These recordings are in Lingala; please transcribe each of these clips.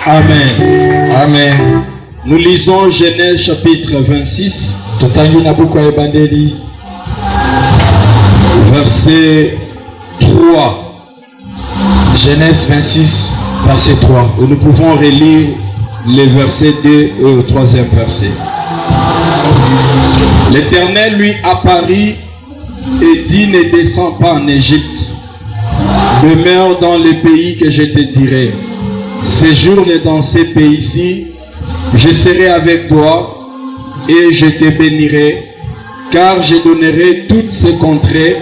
Amen. Amen. Nous lisons Genèse chapitre 26. Verset 3. Genèse 26, verset 3. Et nous pouvons relire les versets 2 et au 3e verset. L'Éternel lui apparut et dit: ne descends pas en Égypte. Demeure dans le pays que je te dirai. Séjourne dans ces pays-ci. Je serai avec toi et je te bénirai, car je donnerai toutes ces contrées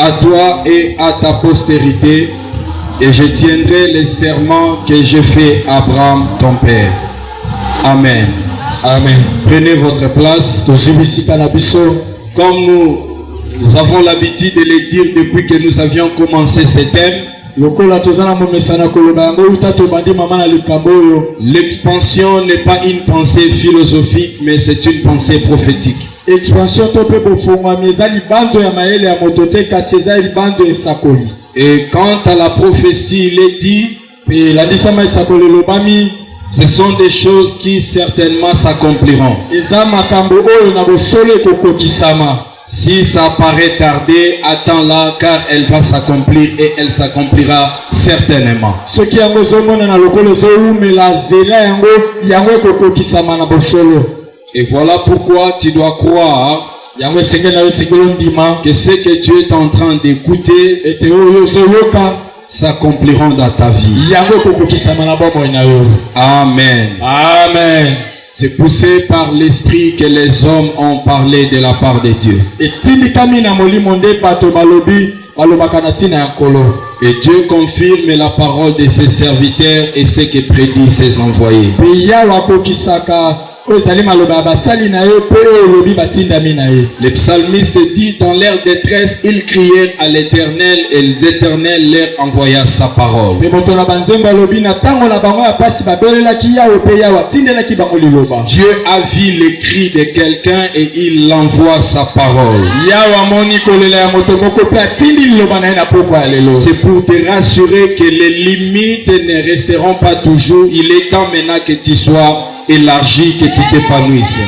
à toi et à ta postérité, et je tiendrai les serments que j'ai fait à Abraham ton père. Amen. Amen. Prenez votre place. Comme nous avons l'habitude de le dire depuis que nous avions commencé ce thème, l'expansion n'est pas une pensée philosophique, mais c'est une pensée prophétique. Et quant à la prophétie, il est dit, ce sont des choses qui certainement s'accompliront. Si ça paraît tarder, attends-la, car elle va s'accomplir et elle s'accomplira certainement. Et voilà pourquoi tu dois croire que ce que tu es en train d'écouter s'accompliront dans ta vie. Amen. Amen. C'est poussé par l'esprit que les hommes ont parlé de la part de Dieu. Et Dieu confirme la parole de ses serviteurs et ce que prédit ses envoyés. Le psalmiste dit: dans leur détresse, ils crièrent à l'Éternel et l'Éternel leur envoya sa parole. Dieu a vu les cris de quelqu'un et il envoie sa parole. C'est pour te rassurer que les limites ne resteront pas toujours. Il est temps maintenant que tu sois élargi, que tu t'épanouisses.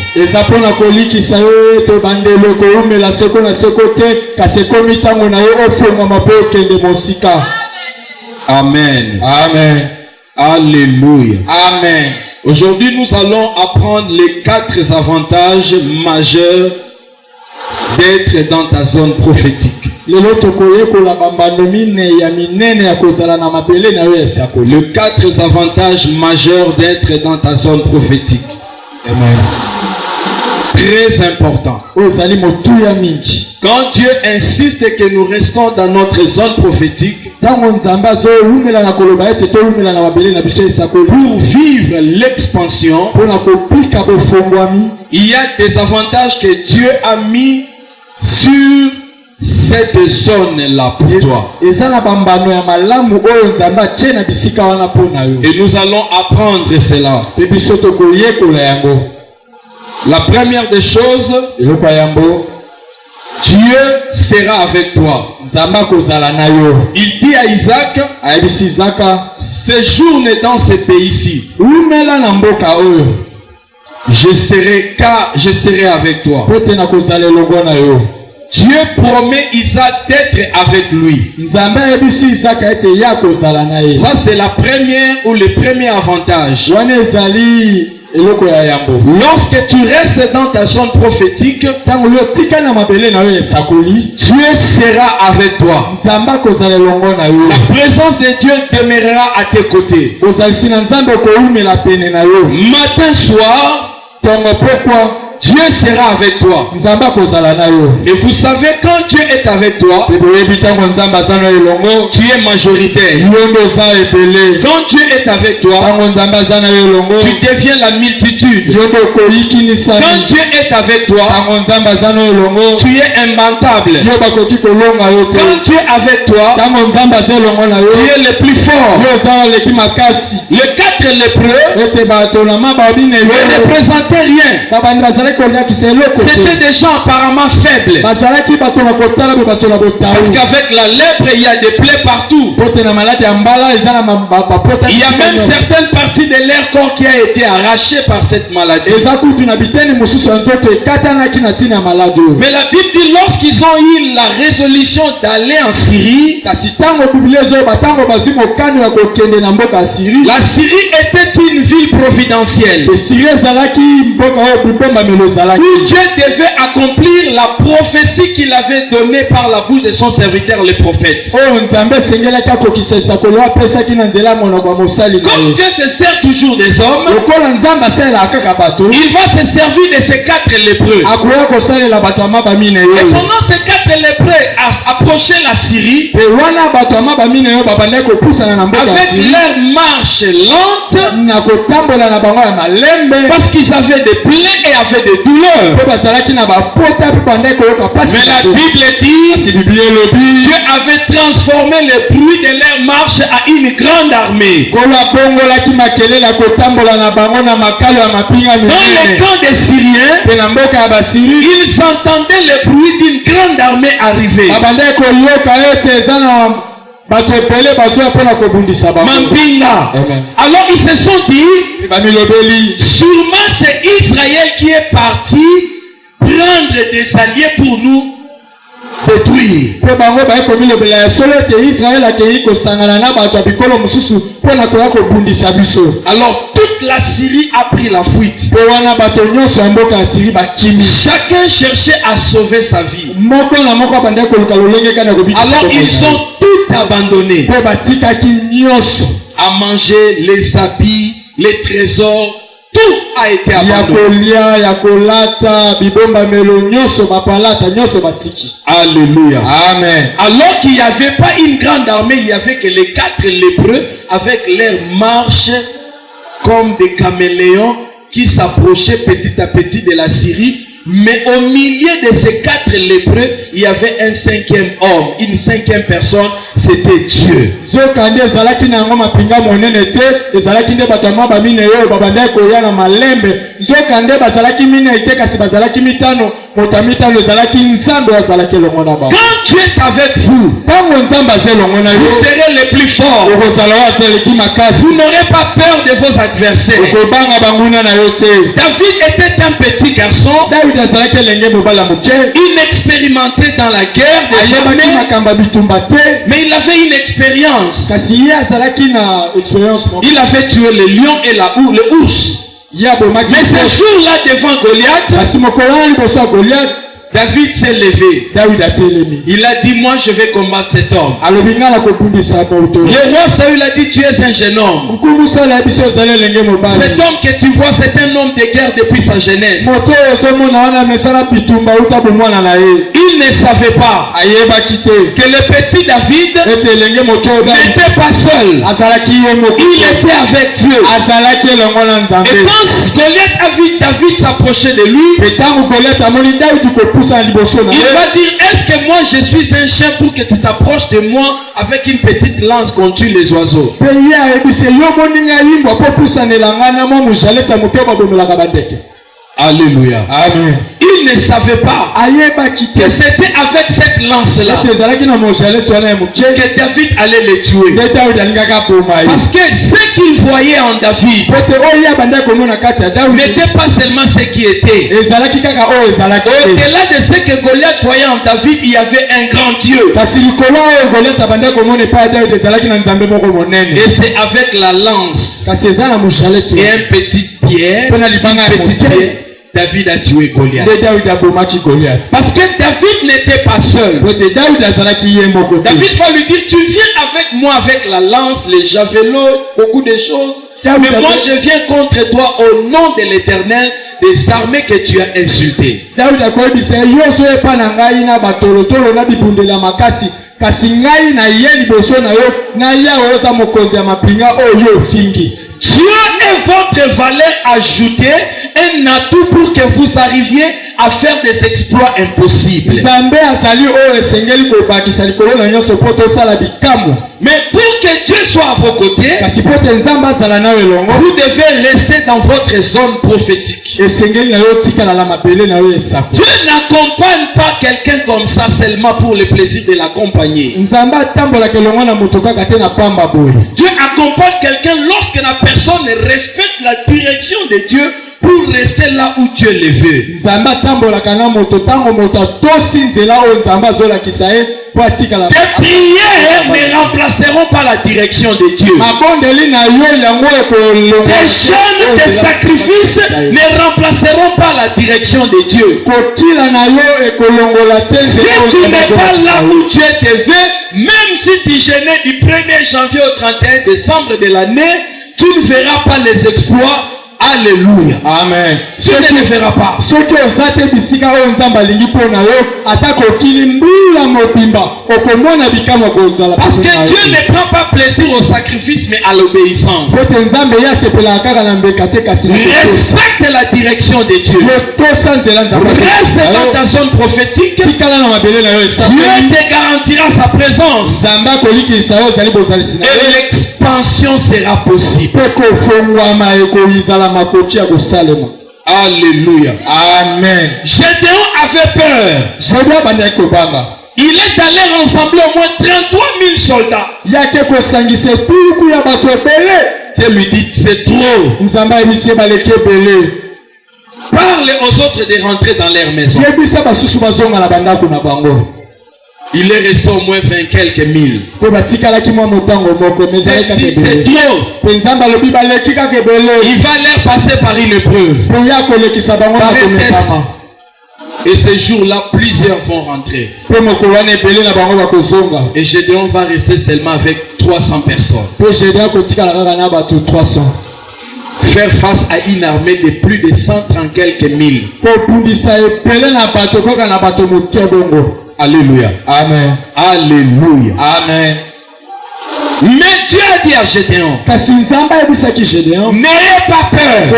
Amen. Amen. Alléluia. Amen. Aujourd'hui, nous allons apprendre les 4 avantages majeurs d'être dans ta zone prophétique. Les 4 avantages majeurs d'être dans ta zone prophétique. Amen. Très important. Quand Dieu insiste que nous restons dans notre zone prophétique pour vivre l'expansion, il y a des avantages que Dieu a mis sur cette zone-là pour toi. Et nous allons apprendre cela. La première des choses, Dieu sera avec toi. Il dit à Isaac: séjourne dans ce pays-ci. Je serai avec toi. Dieu promet Isaac d'être avec lui. Ça, c'est la première ou le premier avantage. Lorsque tu restes dans ta zone prophétique, Dieu sera avec toi. La présence de Dieu demeurera à tes côtés. Matin, soir, pourquoi Dieu sera avec toi. Et vous savez, quand Dieu est avec toi, tu es majoritaire. Quand Dieu est avec toi, tu deviens la multitude. Quand Dieu est avec toi, tu es imbattable. Quand Dieu est avec toi, tu es le plus fort. Les 4 4 lépreux ne représentaient rien. C'était des gens apparemment faibles. Parce qu'avec la lèpre, il y a des plaies partout. Il y a même certaines parties de leur corps qui a été arrachées par cette maladie. Mais la Bible dit lorsqu'ils ont eu la résolution d'aller en Syrie, la Syrie était une ville providentielle où Dieu devait accomplir la prophétie qu'il avait donnée par la bouche de son serviteur le prophète. Comme Dieu se sert toujours des hommes, il va se servir de ces 4 lépreux. Et pendant ces 4 lépreux approchaient la Syrie avec leur marche lente, parce qu'ils avaient des plaies et avaient des douleurs. Mais la Bible dit Dieu avait transformé le bruit de leur marche à une grande armée. Dans le camp des Syriens, ils entendaient le bruit d'une grande armée arriver. Alors ils se sont dit, sûrement c'est Israël qui est parti prendre des alliés pour nous détruire. Alors toute la Syrie a pris la fuite. Chacun cherchait à sauver sa vie. Alors ils ont tout abandonné. À manger, les habits, les trésors, tout a été abandonné. Alléluia. Amen. Alors qu'il n'y avait pas une grande armée, il n'y avait que les 4 lépreux avec leurs marches comme des caméléons qui s'approchaient petit à petit de la Syrie. Mais au milieu de ces 4 lépreux, il y avait un 5e homme, une 5e personne, c'était Dieu. Quand Dieu est avec vous, vous serez les plus forts. Vous n'aurez pas peur de vos adversaires. David était un petit garçon, inexpérimenté dans la guerre, mais il avait une expérience. Il avait tué le lion et l'ours. Mais ce jour-là devant Goliath, David s'est levé. Il a dit, moi je vais combattre cet homme. Le roi Saül a dit, tu es un jeune homme. Cet homme que tu vois, c'est un homme de guerre depuis sa jeunesse. Il ne savait pas que le petit David n'était pas seul. Il était avec Dieu. Et quand Goliath a vu David s'approcher de lui, il va dire, est-ce que moi je suis un chien pour que tu t'approches de moi avec une petite lance qu'on tue les oiseaux? Alléluia. Amen. Il ne savait pas que c'était avec cette lance-là que David allait le tuer. Parce que ce qu'il voyait en David n'était pas seulement ce qui était. Au-delà de ce que Goliath voyait en David, il y avait un grand Dieu. Et c'est avec la lance et un petit pierre, David a tué Goliath. Parce que David n'était pas seul. David va lui dire, tu viens avec moi avec la lance, les javelots, beaucoup de choses. Mais moi je viens contre toi au nom de l'Éternel, des armées que tu as insultées. Dieu est votre valeur ajoutée, un atout pour que vous arriviez à faire des exploits impossibles. Mais pour que Dieu soit à vos côtés, vous devez rester dans votre zone prophétique. Dieu n'accompagne pas quelqu'un comme ça seulement pour le plaisir de l'accompagner. Dieu accompagne quelqu'un lorsque la personne respecte la direction de Dieu pour rester là où Dieu le veut. Tes prières ne remplaceront pas la direction de Dieu. Tes jeûnes, tes sacrifices ne remplaceront pas la direction de Dieu. Si tu n'es pas là où Dieu te veut, même si tu jeûnais du 1er janvier au 31 décembre de l'année, tu ne verras pas les exploits. Alléluia. Amen. Tu ne le verras pas. Parce que Dieu ne prend pas plaisir au sacrifice mais à l'obéissance. Respecte la direction de Dieu. Reste dans ta zone prophétique. Dieu te garantira sa présence. Et l'expansion sera possible. Alléluia. Amen. Gédéon avait peur. Il est allé rassembler au moins 33 000 soldats. Dieu lui dit, c'est trop. Parle aux autres de rentrer dans leur maison. Il est resté au moins 20 quelques mille. C'est trop. Il va leur passer par une épreuve, par un test. Et ce jour-là, plusieurs vont rentrer. Et Gédéon va rester seulement avec 300 personnes. Faire face à une armée de plus de 130 quelques mille. Alléluia. Amen. Alléluia. Amen. Mais Dieu a dit à Gédéon, n'ayez pas peur.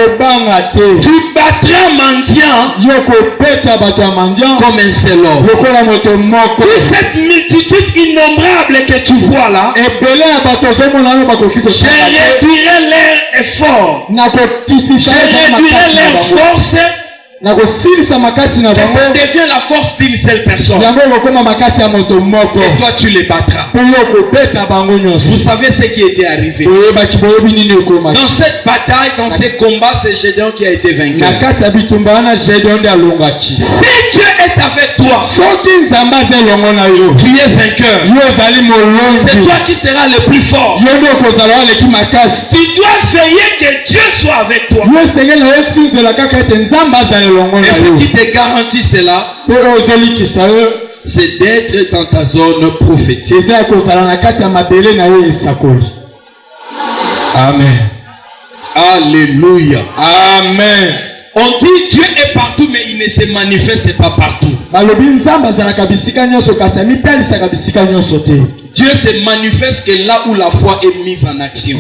Tu battras mendiant comme un seul homme. Toute cette multitude innombrable que tu vois là, je réduirai leur effort. Je réduirai leur force. Et ça devient la force d'une seule personne. Et toi tu les battras. Vous savez ce qui était arrivé. Dans cette bataille, dans ces combats, c'est Gédéon qui a été vainqueur. Si Dieu est avec toi, tu es vainqueur. C'est toi qui seras le plus fort. Tu dois veiller que Dieu soit avec toi. Et ce qui te garantit cela, c'est d'être dans ta zone prophétique. Amen. Alléluia. Amen. On dit Dieu est partout, mais il ne se manifeste pas partout. Dieu se manifeste que là où la foi est mise en action.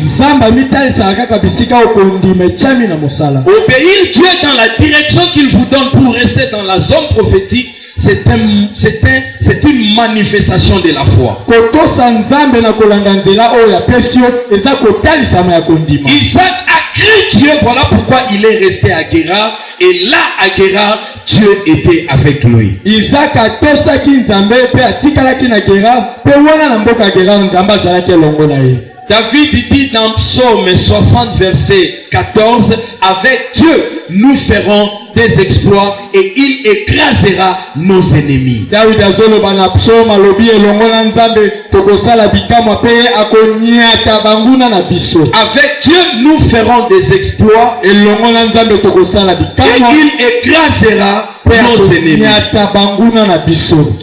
Obéir Dieu dans la direction qu'il vous donne pour rester dans la zone prophétique, c'est une manifestation de la foi. Isaac a cru Dieu, voilà pourquoi il est resté à Guérar. Et là, à Guérar, Dieu était avec lui. Isaac a David dit dans Psaume 60 verset 14, avec Dieu nous ferons des exploits et il écrasera nos ennemis. Avec Dieu nous ferons des exploits et il écrasera nos ennemis.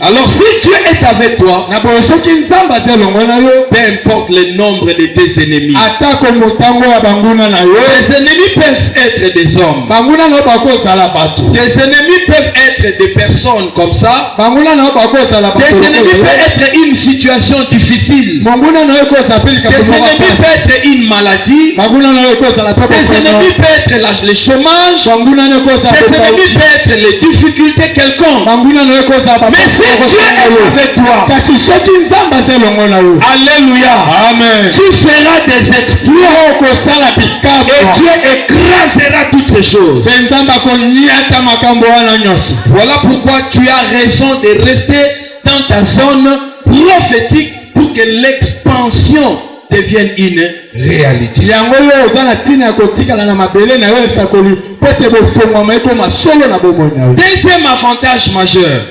Alors si Dieu est avec toi, peu importe le nombre de tes ennemis, tes ennemis peuvent être des hommes, tes ennemis peuvent être des personnes comme ça, tes ennemis peuvent être une situation difficile, tes ennemis peuvent être une maladie, tes ennemis peuvent être le chômage, tes ennemis peuvent être les difficultés. difficulté quelconque. Mais si Dieu est avec toi, alléluia, amen, tu feras des exploits et Dieu écrasera toutes ces choses. Voilà pourquoi tu as raison de rester dans ta zone prophétique pour que l'expansion devienne une réalité. Deuxième avantage majeur,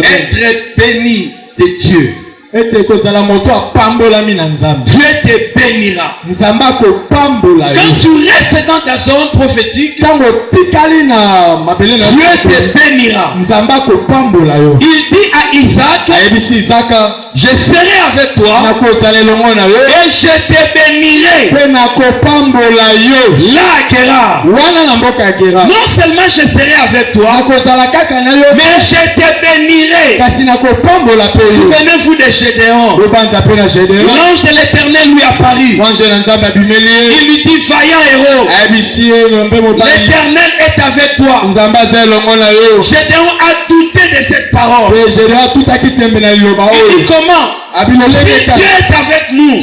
être béni de Dieu. Dieu te bénira. Quand tu restes dans ta zone prophétique, Dieu te bénira. Il dit à Isaac, je serai avec toi et je te bénirai. Là à Guéra, non seulement je serai avec toi, mais je te bénirai. Souvenez-vous de Gédéon. L'ange de l'Éternel lui apparut. Il lui dit, vaillant héros, l'Éternel est avec toi. Gédéon a douté de cette parole. Il dit comment? Si Dieu est avec nous,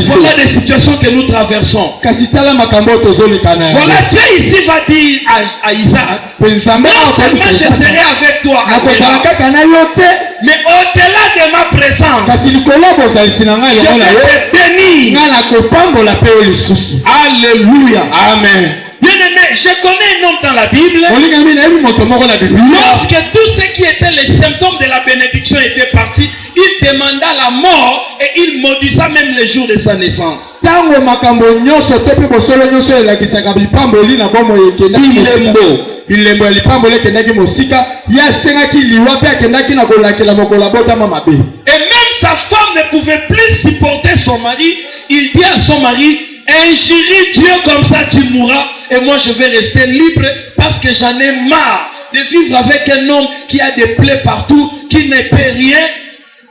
voilà des situations que nous traversons. Voilà, Dieu ici va dire à Isaac, non seulement je serai avec toi, mais au-delà de ma présence, je vais te bénir. Alléluia. Amen. Bien-aimé, je connais un homme dans la Bible. Lorsque tous ceux qui étaient les symptômes de la bénédiction étaient partis, il demanda la mort et il maudissa même le jour de sa naissance. Et même sa femme ne pouvait plus supporter son mari. Il dit à son mari, injure Dieu comme ça tu mourras et moi je vais rester libre parce que j'en ai marre de vivre avec un homme qui a des plaies partout, qui ne peut rien.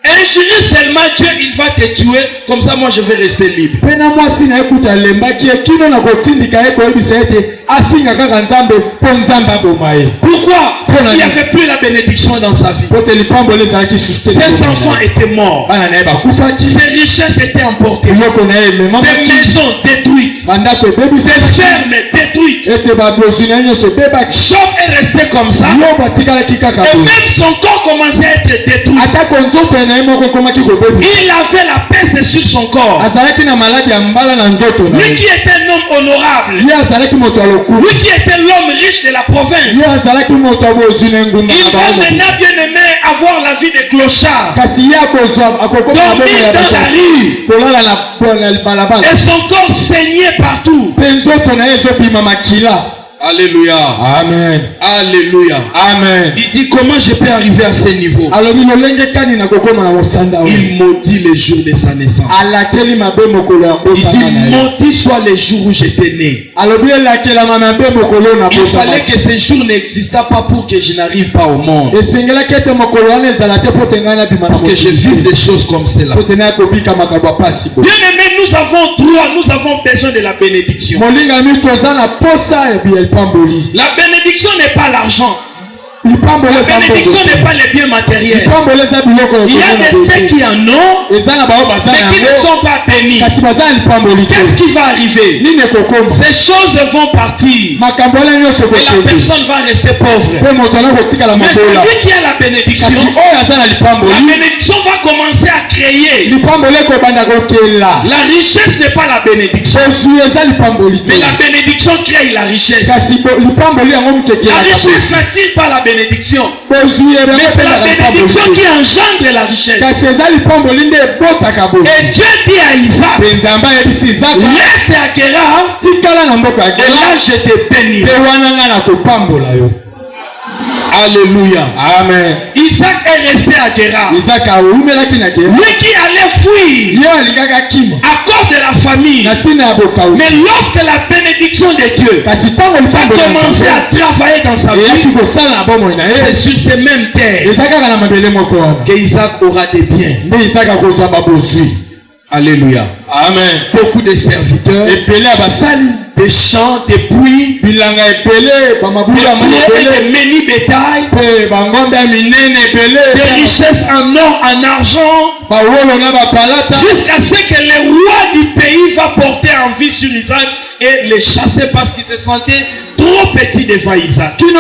Injure seulement Dieu, il va te tuer, comme ça moi je vais rester libre. Pourquoi? Parce qu'il n'y avait plus la bénédiction dans sa vie. Ses enfants étaient morts. Ses richesses étaient emportées. Des maisons détruites. Des fermes détruites. Job est resté comme ça. Et même son corps commençait à être détruit. Il avait la peste sur son corps. Lui qui était un homme honorable. Lui qui était l'homme riche de la province. Il va maintenant, bien aimé, avoir la vie de clochard. Dormir dans la rue. Et son corps saignait partout. Alléluia. Amen. Alléluia. Amen. Il dit comment je peux arriver à ce niveau. Il maudit le jour de sa naissance. Il dit maudit soit le jour où j'étais né. Il fallait que ce jour n'existât pas pour que je n'arrive pas au monde. Pour que je vive des choses comme cela. Bien aimé, nous avons droit, nous avons besoin de la bénédiction. La bénédiction n'est pas l'argent. La bénédiction n'est pas les biens matériels. Il y a des ceux qui en ont, mais qui ne sont pas bénis. Qu'est-ce qui va arriver? Ces choses vont partir et la personne va rester pauvre. Mais celui qui a la bénédiction va commencer à créer. La richesse n'est pas la bénédiction, mais la bénédiction crée la richesse. La richesse n'attire pas la bénédiction, mais c'est la bénédiction qui engendre la richesse. Et Dieu dit à Isaac, laisse à Guéra, et là je te bénirai. Alléluia. Amen. Isaac est resté à Guéra. Lui qui allait fuir à cause de la famille. Mais lorsque la bénédiction de Dieu va commencer à travailler dans sa vie, c'est sur ces mêmes terres que Isaac aura des biens. Alléluia. Amen. Beaucoup de serviteurs des champs, des puits, des meni bétail, des richesses en or, en argent, jusqu'à ce que le roi du pays va porter en ville sur Isaac et les chasser parce qu'il se sentait trop petit devant Isaac. Qu'est-ce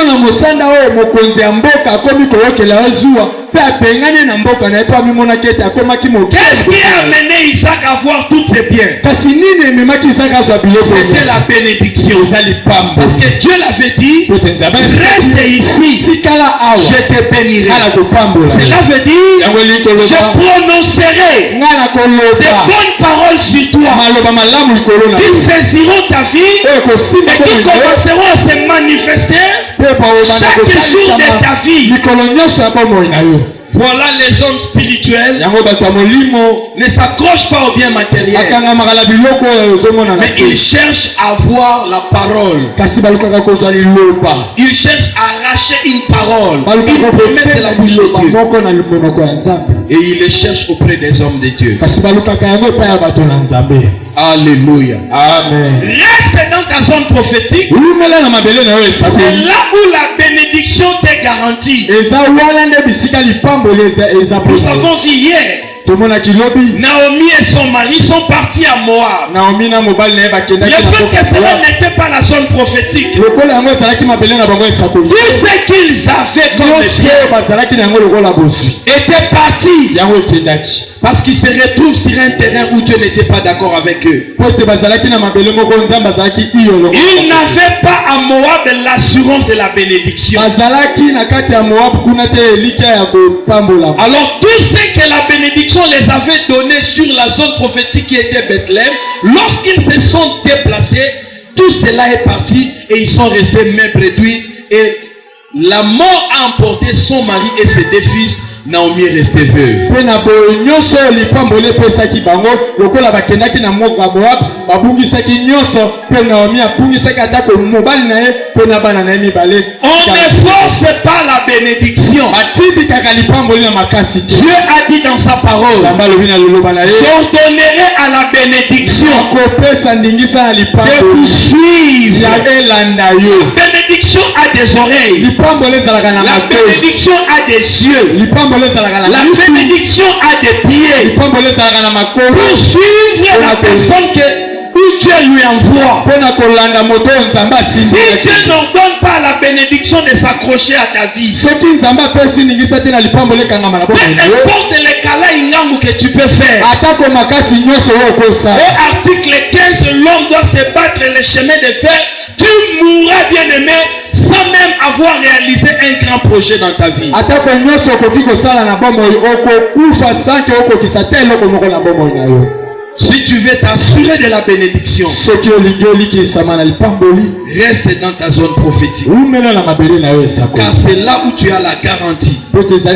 qui a amené Isaac à voir tous ses biens? C'était la bénédiction. Parce que Dieu l'avait dit, reste ici, je te bénirai. Cela veut dire, je prononcerai des bonnes paroles sur toi qui saisiront ta vie et qui commenceront à se manifester chaque jour de ta vie. Voilà, les hommes spirituels ne s'accrochent pas au bien matériel, mais ils cherchent à voir la parole. Ils cherchent à arracher une parole, une promesse de la bouche de Dieu, et ils les cherchent auprès des hommes de Dieu. Alléluia. Amen. Reste dans ta zone prophétique. C'est là où la bénédiction t'est garantie. Nous avons vu hier, Naomi et son mari sont partis à Moab. Le fait que cela n'était pas la zone prophétique, tout ce qu'ils avaient comme était parti parce qu'ils se retrouvent sur un terrain où Dieu n'était pas d'accord avec eux. Ils n'avaient pas à Moab l'assurance de la bénédiction. Alors tout ce que la bénédiction les avait donné sur la zone prophétique qui était Bethléem, lorsqu'ils se sont déplacés, tout cela est parti et ils sont restés mains réduits, et la mort a emporté son mari et ses deux fils. Naomi est restée veuve. On ne force pas la bénédiction. Dieu a dit dans sa parole, j'ordonnerai à la bénédiction de vous suivre. La bénédiction a des oreilles. La bénédiction a des yeux. La bénédiction a des pieds pour suivre la personne que Dieu lui envoie. Si Dieu n'ordonne pas la bénédiction de s'accrocher à ta vie, peu importe le câlin que tu peux faire. Au article 15, l'homme doit se battre le chemin de fer. Tu mourras, bien aimé, sans même avoir réalisé un grand projet dans ta vie. Si tu veux t'assurer de la bénédiction, reste dans ta zone prophétique. Car c'est là où tu as la garantie. C'est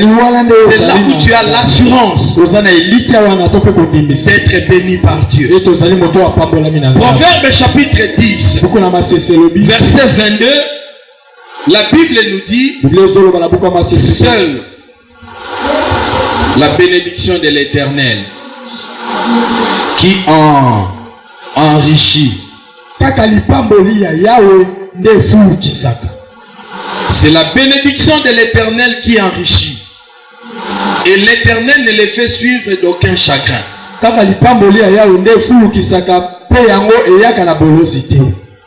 là où tu as l'assurance d'être béni par Dieu. Proverbe chapitre 10, verset 22. La Bible nous dit, seule la bénédiction de l'Éternel qui enrichit. C'est la bénédiction de l'Éternel qui enrichit. Et l'Éternel ne les fait suivre d'aucun chagrin.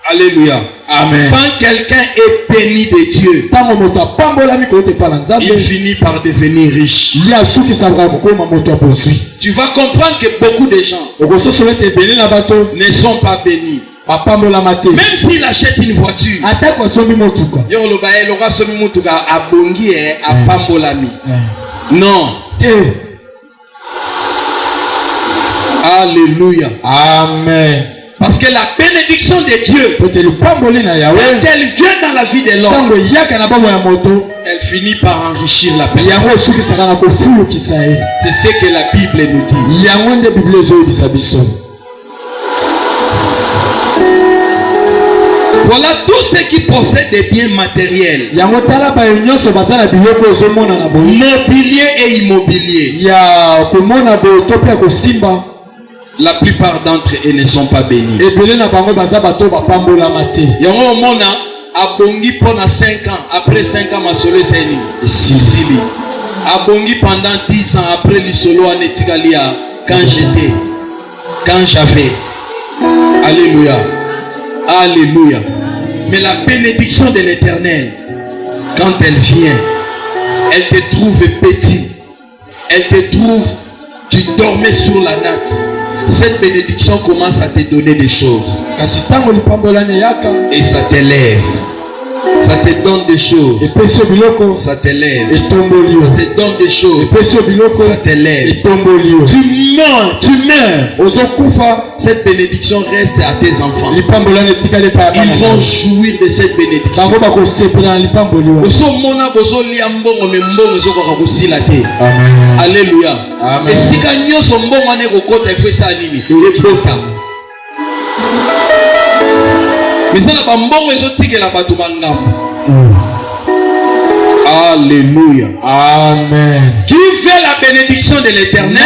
Alléluia. Amen. Quand quelqu'un est béni de Dieu, il finit par devenir riche. Tu vas comprendre que beaucoup de gens ne sont pas bénis. Même s'il achète une voiture, non. Alléluia. Amen. Parce que la bénédiction de Dieu, quand elle vient dans la vie de l'homme, elle finit par enrichir la personne. C'est ce que la Bible nous dit. Voilà tous ceux qui possèdent des biens matériels, mobilier et immobilier. La plupart d'entre eux ne sont pas bénis. Yango mona abongi pendant 5 ans. Après 5 ans, ma solo seni. Sisili. Abongi pendant 10 ans. Après le solo anetikalia. Quand j'avais. Alléluia. Alléluia. Mais la bénédiction de l'Éternel, quand elle vient, elle te trouve petit. Elle te trouve, tu dormais sur la natte. Cette bénédiction commence à te donner des choses. Et ça t'élève. Ça te donne des choses. Ça t'élève. Ça te donne des choses. Ça t'élève. Tu meurs. Cette bénédiction reste à tes enfants. Ils vont jouir de cette bénédiction. Alléluia. Et si quand son bon année au côté fait ça, mais ça n'a pas bon résultat que la bateau mangam. Alléluia. Amen. Qui fait la bénédiction de l'Éternel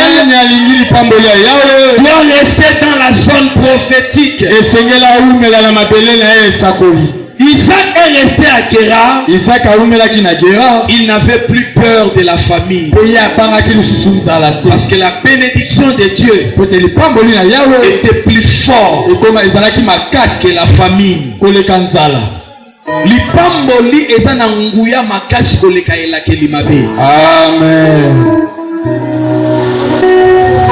doit rester dans la zone prophétique. Isaac est resté à Guérar. Il n'avait plus peur de la famille. Parce que la bénédiction de Dieu était plus forte que la famille. Lipamboli ezana nguya makasi koleka elakeli mabe. Amen.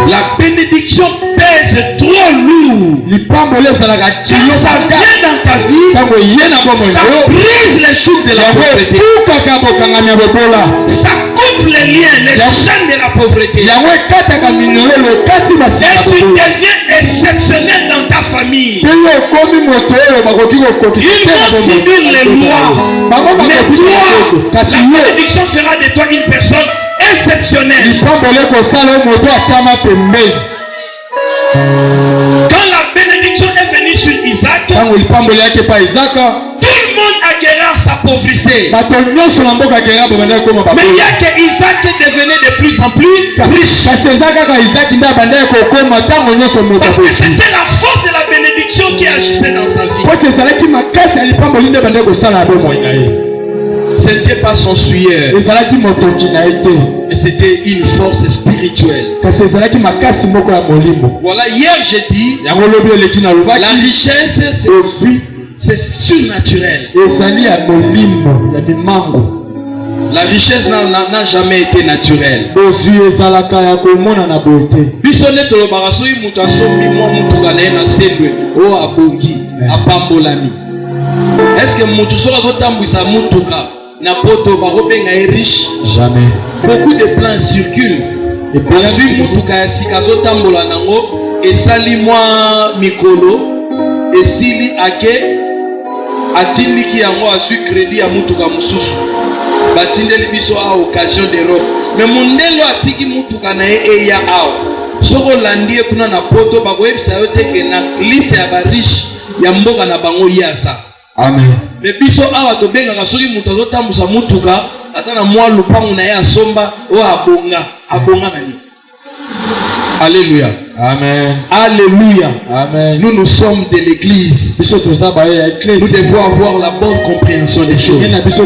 La bénédiction pèse trop lourd. Quand ça vient dans ta vie, ça brise les chutes de la pauvreté. Ça coupe les liens, les chaînes de la pauvreté. Et tu deviens exceptionnel dans ta famille. Ils vont subir les lois. Mais toi, la bénédiction fera de toi une personne exceptionnelle. Quand la bénédiction est venue sur Isaac, tout le monde à Guérar s'appauvrissait. Mais il y a que Isaac qui devenait de plus en plus riche. Parce que c'était la force de la bénédiction qui agissait dans sa vie. Ce n'était pas son sueur. Et c'était une force spirituelle. Voilà, hier j'ai dit, la richesse c'est surnaturel. La richesse n'a jamais été naturelle. Est-ce que riche? Jamais. Beaucoup de plans circulent. Et sali moi mikolo et sili ake atindiki yango asu crédit ya mutuka mususu batindeli biso a occasion d'Europe mais mondelo atiki mutuka na eya awa soko landie kuna na poto bakoyebisa yo teke na liste ya ba riche ya mboka na bango yasa. Amen. Mais biso awa to benga soki mutu azotambusa mutuka asana mwa lupangu na ye asomba o abonga nani. Alléluia. Amen. Alléluia. Amen. Nous sommes de l'église. Nous devons avoir la bonne compréhension des choses. Il y a ceux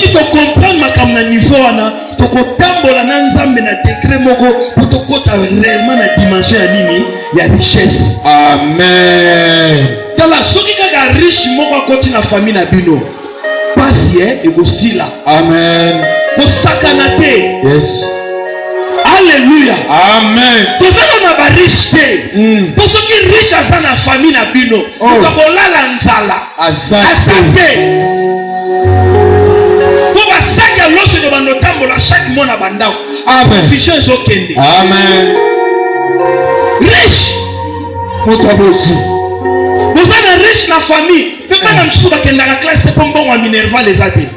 qui te comprennent ma comme na niveau na to kotambola na nzambe na degré moko pour to kota réellement na dimension ya nini ya richesse. Amen. Tala soki kaka riche moko akoti na famille na bino. Pasie et gosila. Amen. Ko sakanate. Yes. Alléluia. Amen. Tout ça on a riche. Pour ceux qui riches à sa famille na bino, on la nzala. Asante. Pour ba saka lorsque de banotambo la chaque mois na bandao. Amen. Fichon ezokende. Amen. Riche. Motabosi. Vous êtes riche na famille. Peut pas na msuba kenda la classe pour bon à Minerva les athées.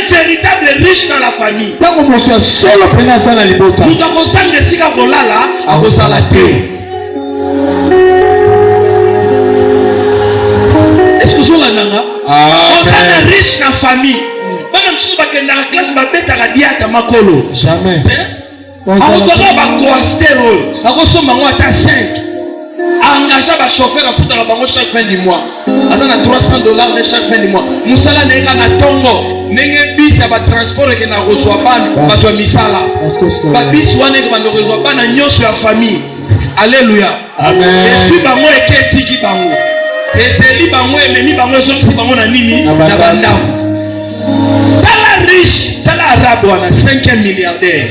Véritable riche dans la famille. Est-ce que vous avez riche dans la famille? Jamais. akozwaka bacoasterol akosomba ngo ata 5 engagea bachauffeur afutaka bango chaque fin du mois aza na $300 chaque fin du mois mosala na ye kaka tongo ndenge bisi ya batransport eke na kozwa bana bato ya misala babisi wana eke bando kozwa bana nyonso ya famille. Alléluia. Esui bango eke etiki bango eseli bango ememi bango ezokisi bango na nini na bandako. Tala riche tala arabe wana 5e milliardaire.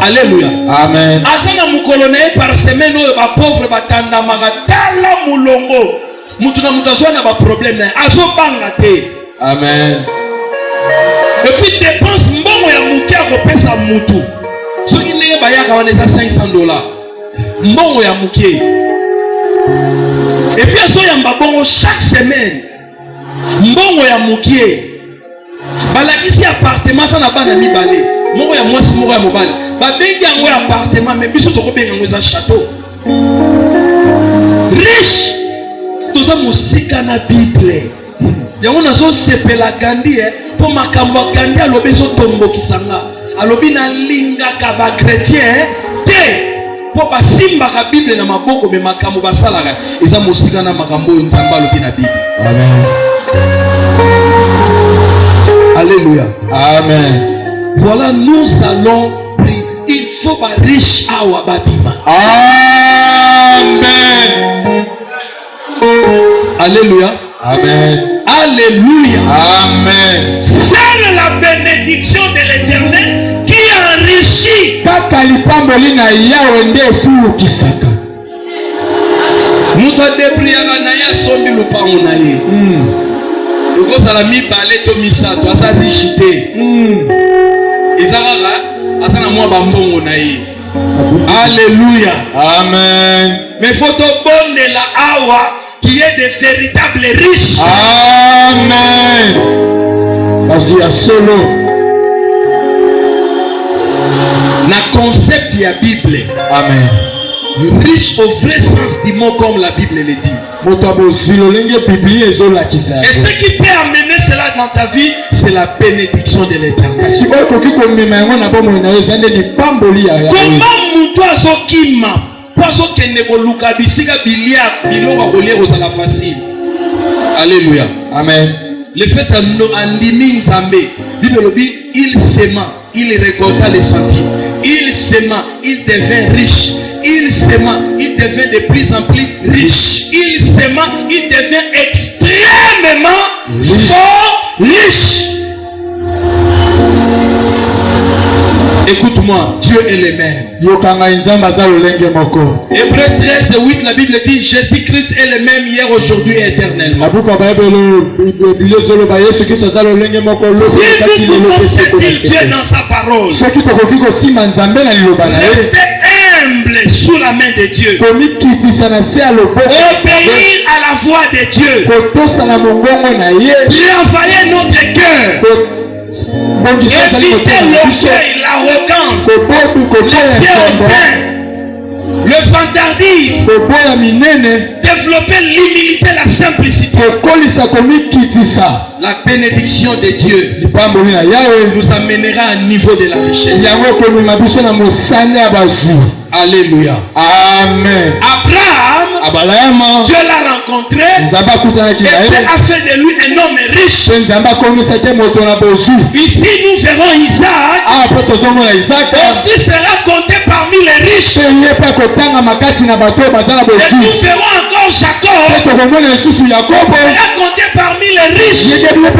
Alléluia. Amen. Azana mukolo na ye par semaine oyo ba pauvre batandamaka tala mulongo mutu na mutu azwa na ba problème na ye azobanga te. Amen. Et puis dépense mbongo ya muke akopesa mutu soki ndenge bayaka wana eza $500 mbongo ya muke. Et puis azoyamba bongo chaque semaine mbongo ya muke balakisi appartement sa na bana mibale moko ya mwasi moko ya mobali babengi yango ya appartement mais biso tokobenga yango eza château. Riche toza mosika na Bible yango nazosepela Gandhi po makambo ya Gandhi alobi ezotombokisanga alobi nalingaka bakretien te po basimbaka Bible na maboko me makambo basalaka eza mosika na makambo oyo Nzambe alobi na Bible. Amen. Alléluia. Amen. Voilà, nous allons prier. Il faut ba riche awa babima. Amen. Alléluia. Amen. Alléluia. Amen. C'est la bénédiction de l'Éternel qui enrichit. Kaka lipamboli na yawe nde fulu kisaka. Muto depriaka na ya sombi lupango na ye. Okozala mibale to misato asa riche te. Ezalaka asa na mwa bambongo na ye. Alléluia. Amen. Mais faut te bonner la awa qui est de véritables riches. Amen. Vas-y à solo. Na concept ya Bible. Amen. Riche au vrai sens du mot comme la Bible le dit. Et ce qui peut amener cela dans ta vie, c'est la bénédiction de l'Éternel. Comment mouton azokima pozo kende koluka bisika bilia biloko kolia kozala facile. Alléluia. Amen. Le fait andimi Nzambe, il sema, il récolta les centimes. Il sema, il devint riche. Il sema, il devient de plus en plus riche. Il sema, il devient extrêmement fort riche. Écoute-moi, Dieu est le même. Hébreux 13:8, la Bible dit Jésus-Christ est le même hier, aujourd'hui et éternellement. Si nous pouvons saisir Dieu dans sa parole, restez humble sous la main de Dieu, obéir à la voix de Dieu, travailler notre cœur, éviter l'orgueil, l'arrogance, l'excès hautain, le vantardisme, développer l'humilité, la simplicité. La bénédiction de Dieu nous amènera à un niveau de la richesse. Alléluia. Amen. Abraham, Dieu l'a rencontré et Dieu a fait de lui un homme riche. Ici nous verrons Isaac aussi sera compté parmi les riches. Et nous verrons encore Jacob sera compté parmi les riches. La Bible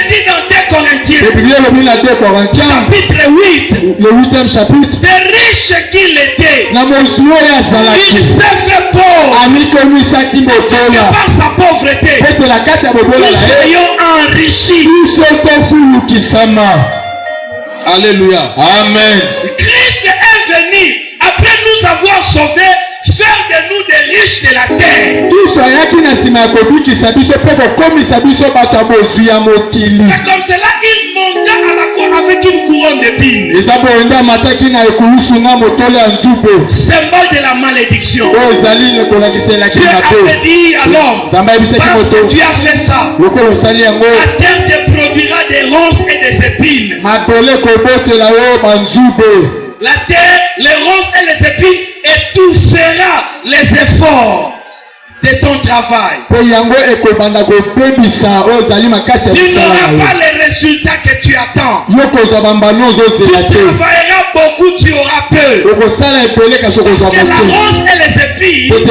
dit dans 2 Corinthiens chapitre 8, le 8e chapitre, des riches qu'il était, il s'est fait pauvre par sa pauvreté. Nous soyons enrichis. Alléluia. Amen. Christ est venu après nous avoir sauvés, faire de nous des riches de la terre. C'est comme cela qu'il monta à la croix avec une couronne d'épines. Symbole de la malédiction. Dieu avait dit à l'homme, parce que tu as fait ça, la terre te produira des ronces et des épines. épines. La terre, les ronces et les épines étouffera les efforts de ton travail. Tu n'auras pas les résultats que tu attends. Tu travailleras beaucoup, tu auras peur. Parce que la ronce et les épines, c'est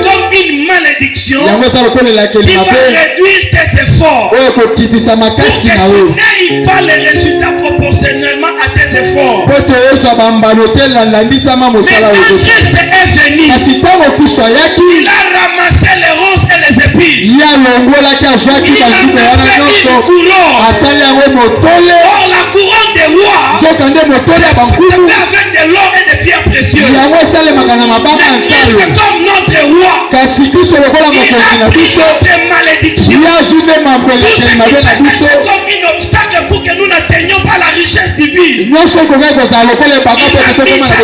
comme une malédiction qui va réduire tes efforts. Pour que tu n'aies pas les résultats proportionnellement à tes efforts. Mais quand Christ est venu, il a ramassé les ronces et les épines. Il a fait une couronne. Or la couronne des rois, c'est fait avec de l'or et des pierres précieuses. Mais Christ comme notre roi, il a pris notre malédiction. C'est comme un obstacle pour que nous n'atteignions pas la richesse divine. Il a mis ça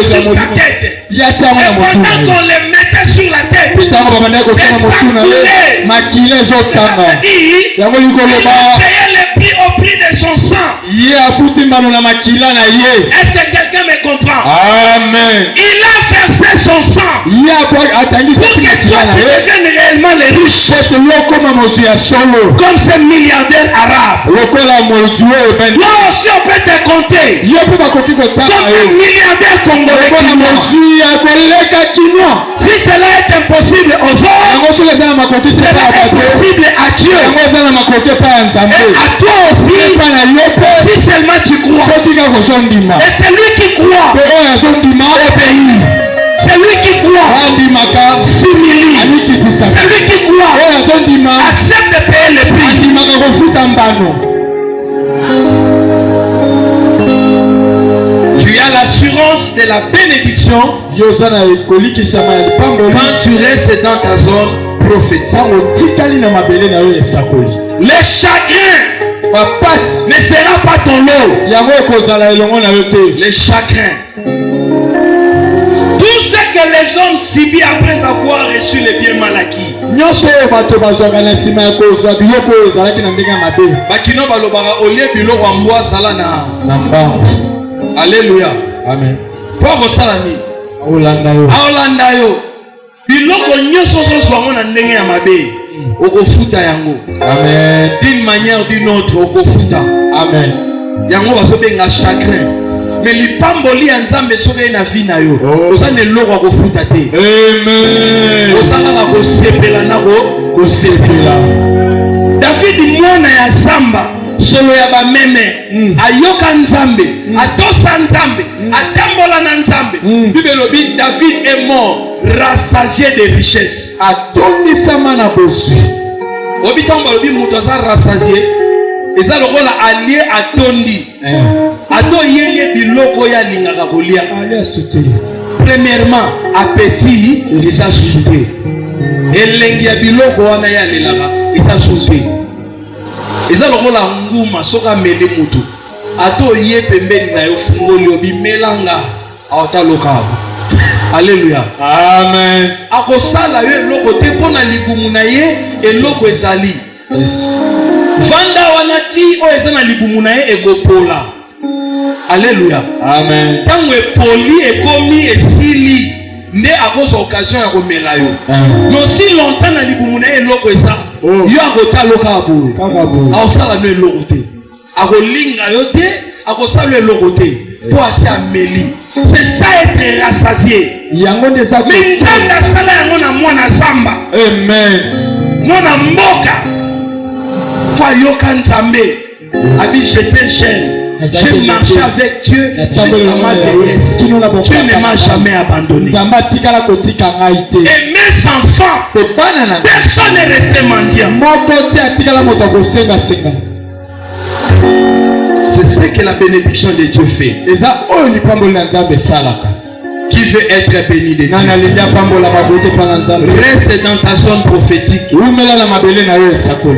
sur sa tête. Et pendant qu'on les mettait sur la tête, il a payé le prix au prix de son sang. Est-ce que quelqu'un me comprend? Amen. Il a versé son sang pour que toi tu deviennes réellement les riches. Comme ces milliardaires arabes. Toi aussi on peut te compter comme un milliardaire congolais. Si cela est impossible aux hommes, cela est impossible à Dieu. Et à toi aussi, si seulement tu crois. Et celui qui croit obéit. Celui qui croit s'humilie. Celui qui croit accepte de payer le prix. Tu as l'assurance de la bénédiction quand tu restes dans ta zone prophétique. Le chagrin ne sera pas ton lot. Le chagrin. Tout ce que les hommes subissent après avoir reçu les biens mal acquis. Alléluia. Amen. Pour salami. Aolanda yo. Biloko nyoso so na ndenge ya mabe. Okofuta yango. Amen. D'une manière d'une autre okofuta. Amen. Yango bazobenga chagrin. Mais lipamboli ya Nzambe soke na vie na yo. Oza ne loko okofuta te. Amen. Oza na kosepela nako kosepela. David mwana ya Samba solo ya bameme ayoka Nzambe atosa Nzambe atambola na Nzambe. Bible lobi David est mort rassasié de richesses. Atondisama na bosu. Obi tambo lobi muto za rassasié eza lokola allié atondi. Ato yeye biloko ya lingaka kolia. Allez souter. Premièrement appétit eza souter. Elengi ya biloko wana ya lelaka eza souter. Eza lokola nguma soka mele mutu ato ye pembeni na yo fungoli obimelanga awataloka. Alléluia. Amen. Akosala yo eloko te pona libumu na ye eloko ezali. Yes. Vanda wanati o ezana libumu na ye egopola. Alléluia. Amen. Tango epoli ekomi esili nde akosa occasion ya komela yo. Mais si longtemps na libumu na ye eloko eza yo akotaloka boye. Akosala no eloko te. Akolinga yo te, akosala eloko te. Pour assez ameli. C'est ça être rassasié. Mais Nzambe asala yango na mwana Zamba. Amen. Mwana mboka. Kwa yoka Nzambe. Abi j'étais jeune. J'ai marché avec Dieu jusqu'à ma vieillesse. Dieu ne m'a jamais abandonné. Et mes enfants, personne n'est resté mendiant. C'est ce que la bénédiction de Dieu fait. Qui veut être béni de Dieu? Reste dans ta zone prophétique.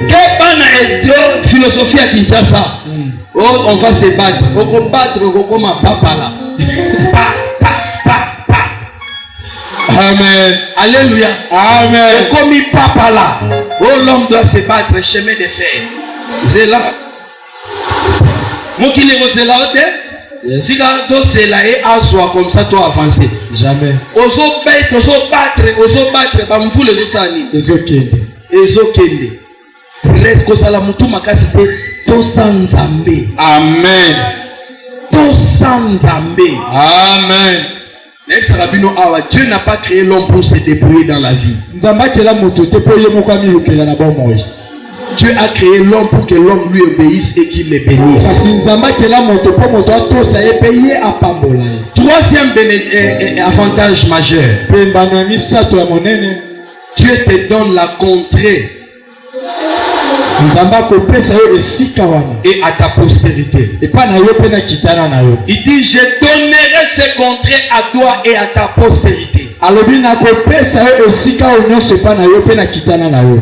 Quelle philosophie à Kinshasa? Oh, on va se battre. On va battre comme un papa là. Amen. Alléluia. Amen. Comme un papa là. Oh, l'homme doit se battre. Chemin de fer. C'est là. Mokili kozela ote. Si quand c'est là et assoit comme ça, toi avancer. Jamais. Oso battre, ba mfule zo sani. Ezo kende. Reste ko sala mutu makasi te to sanzambe. Amen. To sanzambe. Amen. Dieu n'a pas créé l'homme pour se débrouiller dans la vie. Dieu a créé l'homme pour que l'homme lui obéisse et qu'il le bénisse. Troisième avantage majeur. Dieu te donne la contrée et à ta postérité. Il dit, je donnerai ces contrées à toi et à ta postérité.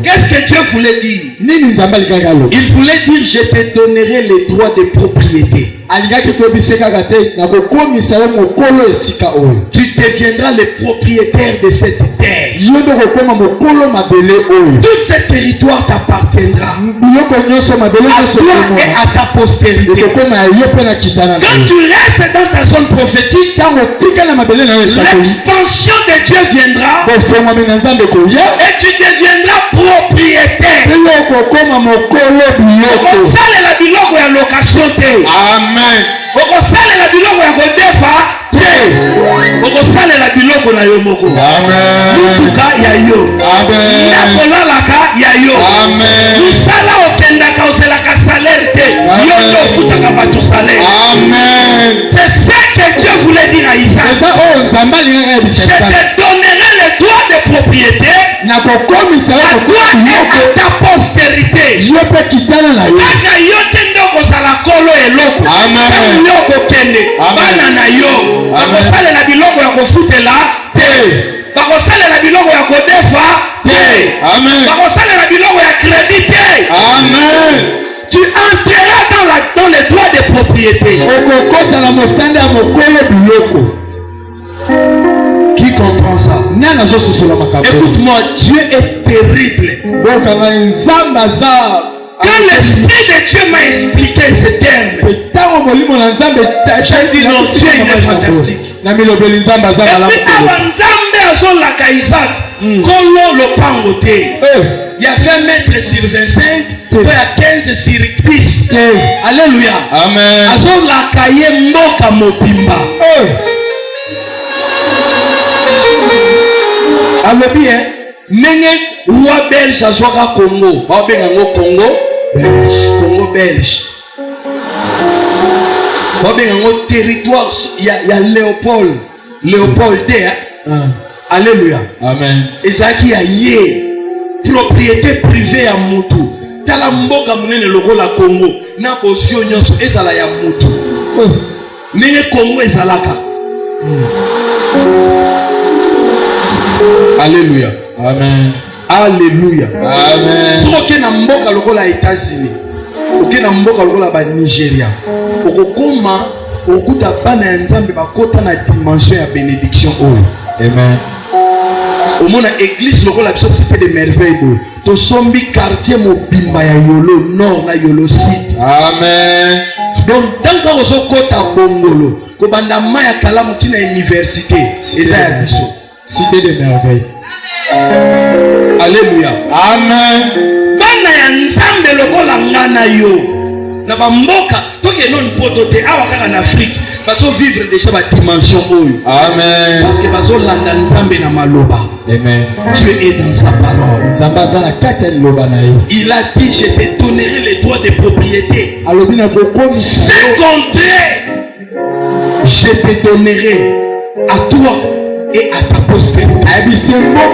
Qu'est-ce que Dieu voulait dire? Il voulait dire, je te donnerai les droits de propriété. Tu deviendras le propriétaire de cette terre. Tout ce territoire t'appartiendra à toi et à ta postérité. Quand tu restes dans ta zone prophétique, l'expansion de Dieu viendra et tu deviendras propriétaire. Amen. okosalela biloko ya kodefa te okosalela biloko na yo moko. Mutuka ya yo nakolalaka ya yo musala okendaka oselaka salaire te yo nde ofutaka bato salaire. C'est ça que Dieu voulait dire à Isaac. Je te donnerai le droit de propriété à toi et à ta postérité. Kaka yo te ndoko sala kolo eloko yo kokende bana na yo bakosalela biloko ya kofutela te bakosalela biloko ya kodefa te bakosalela biloko ya crédit te. Tu entreras dans les droits de propriété. Qui comprend ça? Écoute-moi, Dieu est terrible. Quand l'Esprit de Dieu m'a expliqué ces termes, j'ai dit non, Dieu il est fantastique. Et puis avant Nzambe azolaka Isaac, kolo lopango te. Il y a 20 mètres sur 25, il y a 15 sur 10. Alléluia. Amen. Azolaka ye mboka mobimba. Alors bien, nenge roi belge azwaka Congo, babengango Congo belge. Babengango territoire ya Léopold te. Alléluia. Amen. Ezaki ya ye propriété privée ya mutu. Tala mboka munene lokola Congo na bosio nyonso ezala ya mutu. Nenge Congo ezalaka. Alléluia. Amen. Alléluia. Amen. Si on na mboka lokola États-Unis, on na mboka lokola ba Nigeria, okokoma okuta bana ya Nzambe bakota na dimension ya bénédiction oyo. Amen. Au monde église lokola biso cité de merveille boy. To sombi quartier mobimba ya Yolo nord na Yolo sud. Amen. Donc tant qu'on so kota bongolo, ko banda maya kala mutina université, eza ya biso. Cité de merveille. Alléluia. Amen. Bana ya Nzambe lokola ngana yo. Na bamboka toke non potote awa kaka na Afrique. Baso vivre déjà ba dimension oyo. Amen. Parce que baso landa Nzambe na maloba. Amen. Dieu est dans sa parole. Nzambaza na kati ya loba na ye. Il a dit je te donnerai les droits de propriété. Alobi na kokomi c'est contraire. Je te donnerai à toi et à ta postérité. Mais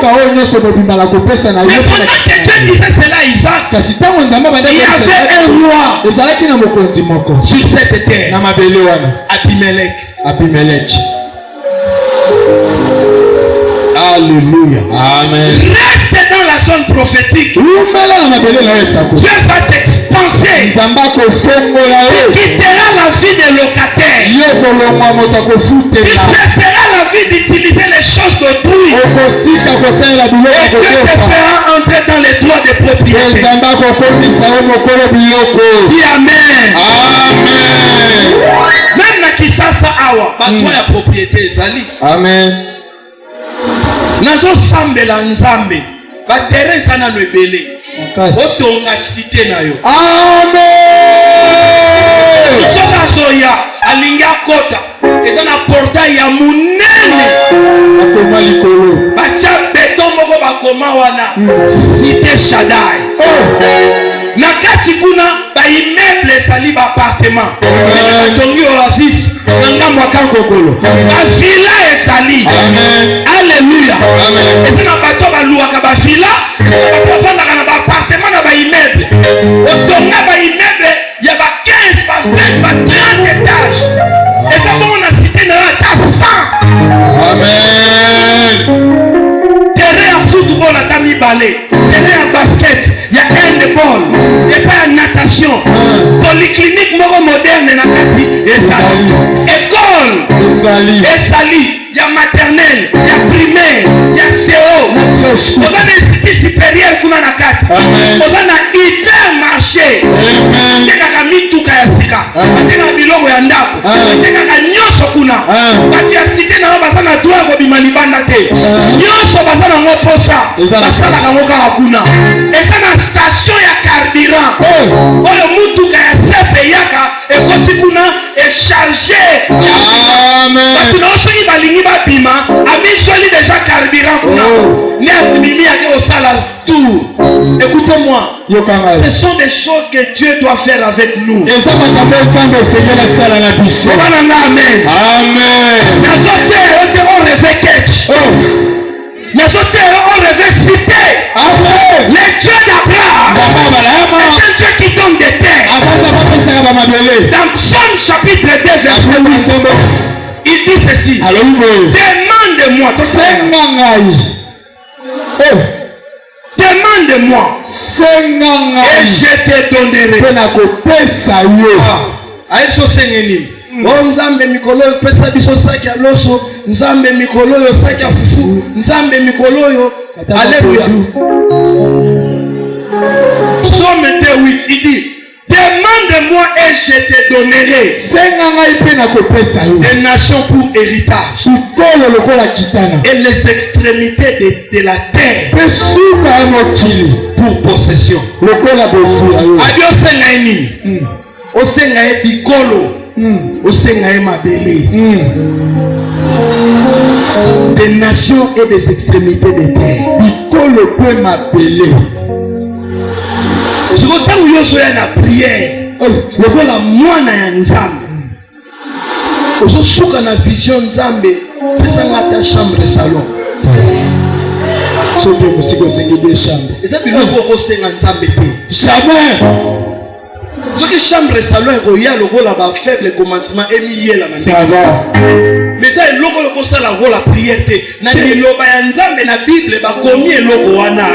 pendant que Dieu disait cela à Isaac, il y avait un roi sur cette terre, Abimelech. Alléluia. Amen. Reste dans la zone prophétique. Dieu va t'expanser. Tu quitteras la vie de locataire. Tu cesseras la vie d'utiliser les choses d'autrui. Et Dieu te fera un rentrer dans les droits des propriétés. Dis amen. Amen. Même na Kisasa awa, droit ya propriété ezali. Amen. Nazo sambela nzambe. Ba terrain sana no ebele. Otonga cité na yo. Amen. Soka zoya alinga kota. Eza na portail ya munene. Bakoma likolo. Bacha beton moko bakoma wana. Cité Shaddai. Na kati kuna ba immeuble sali ba appartement. Tongi oasis na ngambo kankokolo. Ba villa esali. Amen. Alléluia. Amen. Eza na bato ba luaka ba villa, ba profana kana ba appartement na ba immeuble. Otonga ba immeuble ya ba 15 ba 20 ba 30 étages. Eza bon na cité na ta 100. Amen. Terrain à football à Tami Balé, terrain à basket, il y a handball, il y a pas de natation, polyclinique moro moderne na kati, école, Esali, il y a maternelle, il y a primaire, il y a CO, on a des cités supérieures kuna na kati, on a hypermarché, tekaka mituka ya sika, tekaka biloko ya ndako, tekaka nyonso kuna, bati ya cité na basa na droit ko bimalibanda te, nyonso basa na ngo posa, basa na ngo kaka kuna, eza na station ya carburant, oyo mutuka ya sepe yaka ekoti kuna e charger. Amen. Bati na osoki balingi babima, amizoli déjà carburant kuna, ne asimimi yake osala tout. Écoutez-moi, ce sont des choses que Dieu doit faire avec nous. Amen. Amen. Amen. On rêvait catch. On rêvait cité. Le Dieu d'Abraham est un Dieu qui donne des terres. Dans Psaume chapitre 2 verset 8, il dit ceci. Demande-moi. Demande-moi et je te donnerai. Nzambe mikolo yo pesa biso saki ya loso, nzambe mikolo yo saki ya fufu, nzambe mikolo yo. Alléluia. Psaume 2:8, il dit demande-moi et je te donnerai des nations pour héritage et les extrémités de la terre pour possession. Adio sengaini o sengae bikolo o sengae mabele des nations et des extrémités de terre bikolo pe mabele. Je retends où yo soya na prière. Lokola mwana ya nzambe. Ozo suka na vision nzambe. Pesa ngata chambre salon. Soki musiko sengi de chambre. Eza biloko ko senga nzambe te. Jamais. Soki chambre salon ko ya lokola ba faible commencement emi yela na. Ça va. Mais ça eloko ko sala ko la prière te. Na liloba ya nzambe na Bible ba komi eloko wana.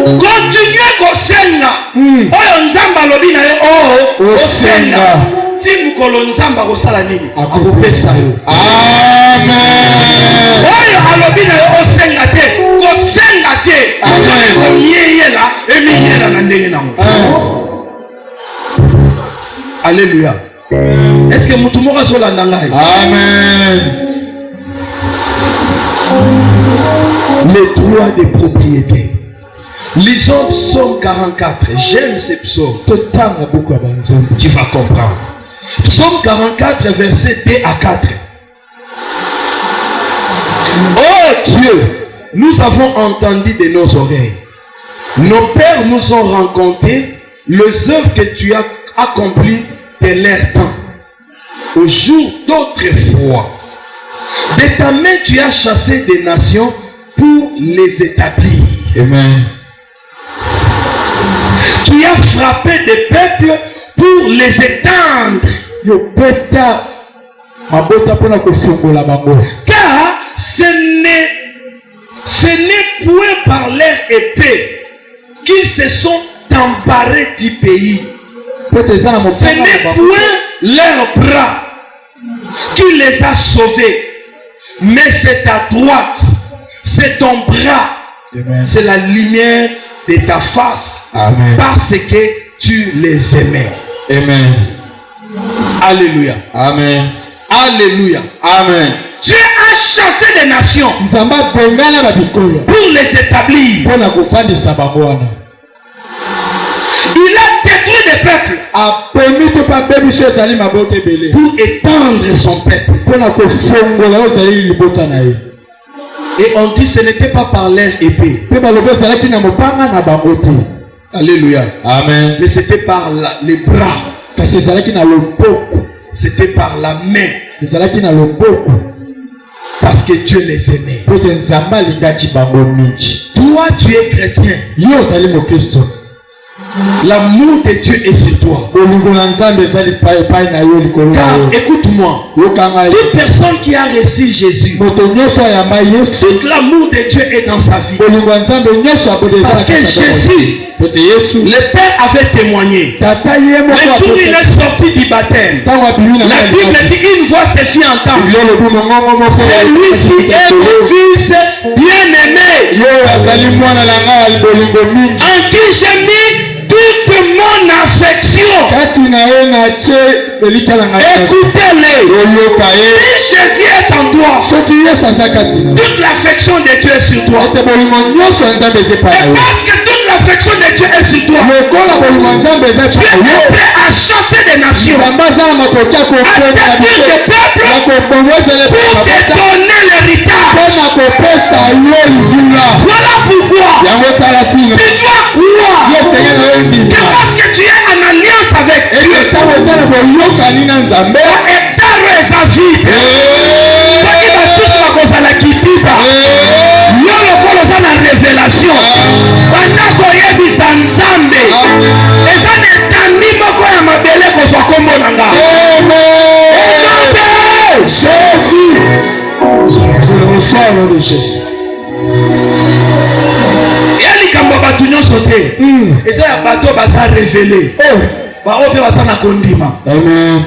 Continuez kosenga. Oyo nzamba lobi na yo osenga. Ti mukolo nzamba ko sala nini? Akopesa yo. Amen. Oyo alobi na yo osenga te, kosenga te. Amen. Komiyela emiyela na ndenge nango. Alléluia. Est-ce que mutu moko azolanda ngai? Amen. Les droits des propriétés. Lisons Psaume 44. J'aime ces psaumes. Tu vas comprendre. Psaume 44, versets 2 à 4. Oh Dieu, nous avons entendu de nos oreilles. Nos pères nous ont rencontré les œuvres que tu as accomplies de leur temps. Au jour d'autrefois. De ta main, tu as chassé des nations pour les établir. Amen. Tu as frappé des peuples pour les étendre. Car ce n'est point par leur épée qu'ils se sont emparés du pays. Ce n'est point leur bras qui les a sauvés. mais c'est ta droite, c'est ton bras, c'est la lumière de ta face. Amen. Parce que tu les aimais. Amen. Alléluia. Amen. Alléluia. Amen. Dieu a chassé des nations pour les établir. Il a détruit des peuples pour étendre son peuple. Et on dit ce n'était pas par l'air épée. Alléluia. Amen. Mais c'était par les bras. C'était par la main. Parce que Dieu les aimait. Toi, tu es chrétien. L'amour de Dieu est sur toi. Car écoute-moi, toute personne qui a reçu Jésus, tout l'amour de Dieu est dans sa vie. Parce que Jésus, le Père avait témoigné. Le jour où il est sorti du baptême, la Bible dit une voix se fit entendre. Celui-ci est mon fils bien-aimé, en qui j'ai mis toute mon affection. Écoutez-les. Si Jésus est en toi, toute l'affection de Dieu est sur toi. Et parce que toute l'affection de Dieu est sur toi, Dieu est prêt à chasser des nations, à détruire des peuples, pour te donner l'héritage. Voilà pourquoi tu dois croire que parce que tu es en alliance avec Dieu, révélation bandako yebisa nzambe eza netandi moko ya mabele kozwa kombo na nga. Jésus, je le reçois au nom de Jésus. Ya likambo bato nyonso te eza ya bato baza révélé bao mpe baza na kondima. Amen.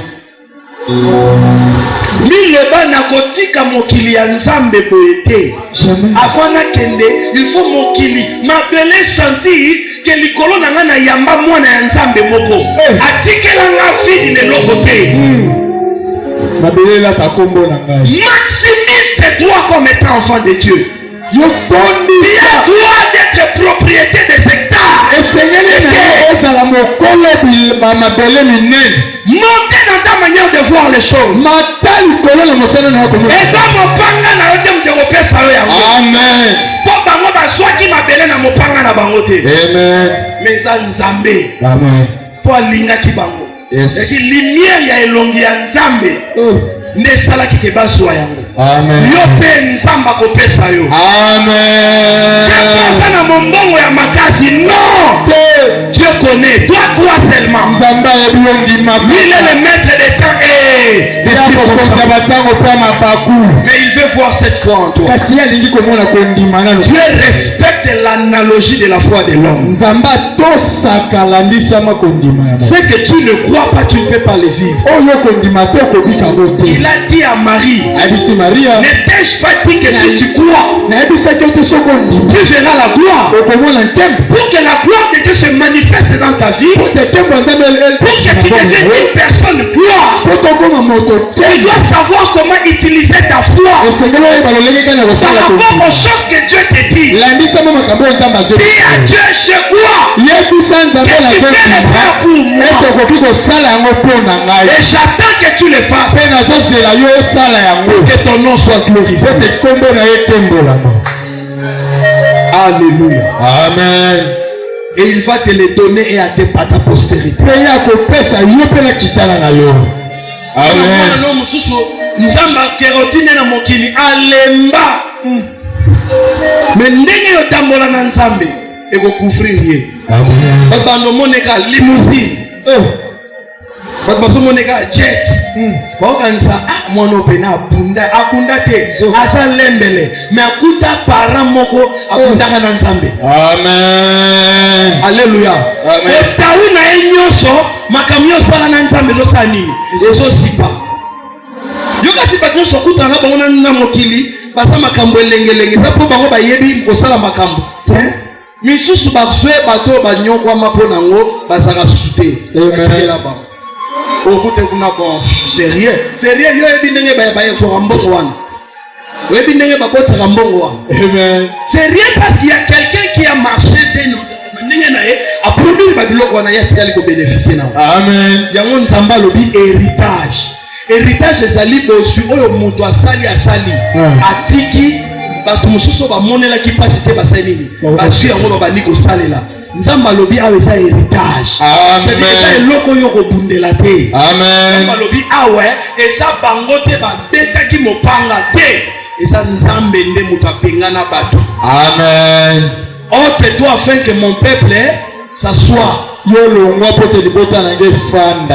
Mileba na kotika mokili ya nzambe boye te. Afana kende il faut mokili mabele sentir ke likolo na nga na yamba mwana ya nzambe moko atikela nga vidi leloko te. Mabele la ta kombo na nga. Maximise tes droits comme étant enfant de Dieu. Tu as droit d'être propriété des hectares. Et Seigneur, montez dans ta manière de voir les choses. Amen. Mais ça nzambe. Amen. Pour l'ingaki bango. Yes. Et lumière ya elongi ya nzambe. Ne sala ki ke baswa yango. Amen. Yo pe nzamba ko pesa yo. Amen. Pesa na mombongo ya makasi non. Dieu connaît. Toi crois seulement. Nzamba ya biondi ma. Il est le maître des temps et des mais il veut voir cette foi en toi. Dieu respecte l'analogie de la foi de l'homme. Ce que tu ne crois pas, tu ne peux pas le vivre. Il a dit à Marie, n'ai-je pas dit que si tu crois, tu verras la gloire. Pour que la gloire de Dieu se manifeste dans ta vie, pour que tu deviennes une personne gloire, tu dois savoir comment utiliser ta foi par rapport aux choses que Dieu te dit. Dis à Dieu, je crois que tu fais le faire pour moi. Et j'attends que tu le fasses pour que ton nom soit glorifié. Alléluia. Amen. Et il va te le donner et à ta postérité. Amen. Nzamba kerotine na mokili alemba. Mais ndenge yo tambola na nzambe eko couvrir ye. Amen. Babando moneka limousine. Bato moneka jet. Baokanisa mwana pena akunda te asa lembele mais akuta para moko akundaka na nzambe. Amen. Alléluia. Amen. Etawi na enyoso makamyo sala na nzambe zo sa nini? Ezo sipa. Yoka si batno sokuta na bango na mokili basa makambo elenge za po bango bayebi kosala makambo. Misusu bazwe bato banyokwa mapo nango basaka susute. Basela ba. Okute kuna bon sérieux yo ebi ndenge ba ko mbongo wana. Yo ebi ndenge ba kota mbongo wana. Amen. Sérieux parce qu'il y a quelqu'un qui a marché dedans. A produit babiloko wana ya tiali ko bénéficier na. Amen. Yango nzamba lobi héritage. Héritage ezali bosu oyo mutu asali atiki batu mususu ba monela ki pasité basali nini basu yango babandi ko salela nzamba lobi awe za héritage. Amen. C'est eloko yo ko bundela te. Amen. Nzamba lobi awe eza bango te ba betaki mopanga te eza nzambe nde mutu apengana batu. Amen. Ôte-toi afin que mon peuple s'assoie.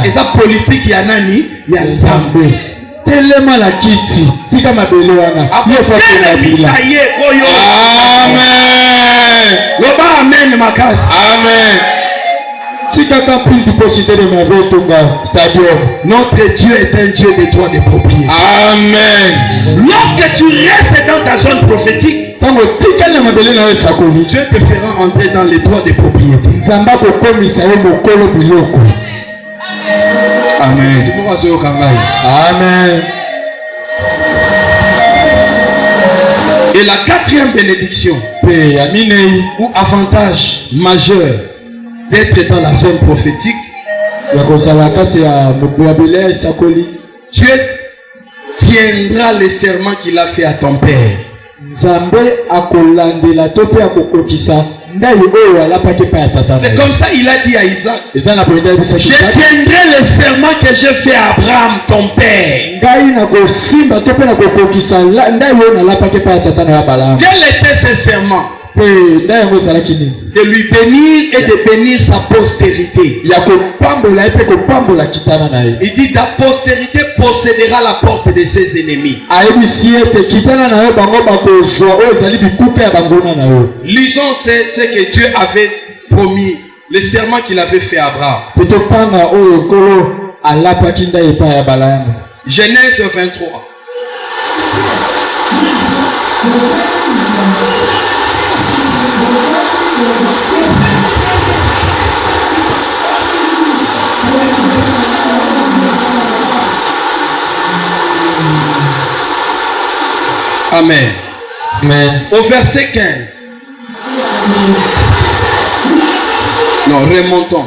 Et sa politique ya nani ya nzambe. Telema la kiti. Tika mabele wana. Amen. Loba amen makas. Amen. Tika kapri tu posséder de ma votonga stadium. Notre Dieu est un Dieu de droit de propriété. Amen. Lorsque tu restes dans ta zone prophétique, Dieu te fera entrer dans les droits de propriété. Amen. Amen. Et la quatrième bénédiction ou avantage majeur d'être dans la zone prophétique, Dieu tiendra le serment qu'il a fait à ton père. C'est comme ça il a dit à Isaac, je tiendrai le serment que j'ai fait à Abraham ton père. Quel était ce serment? De lui bénir et de bénir sa postérité. Il dit ta postérité possédera la porte de ses ennemis. Lisons ce que Dieu avait promis, le serment qu'il avait fait à Abraham. Genèse 23. Amen. Amen. Au verset 15. Non, remontons.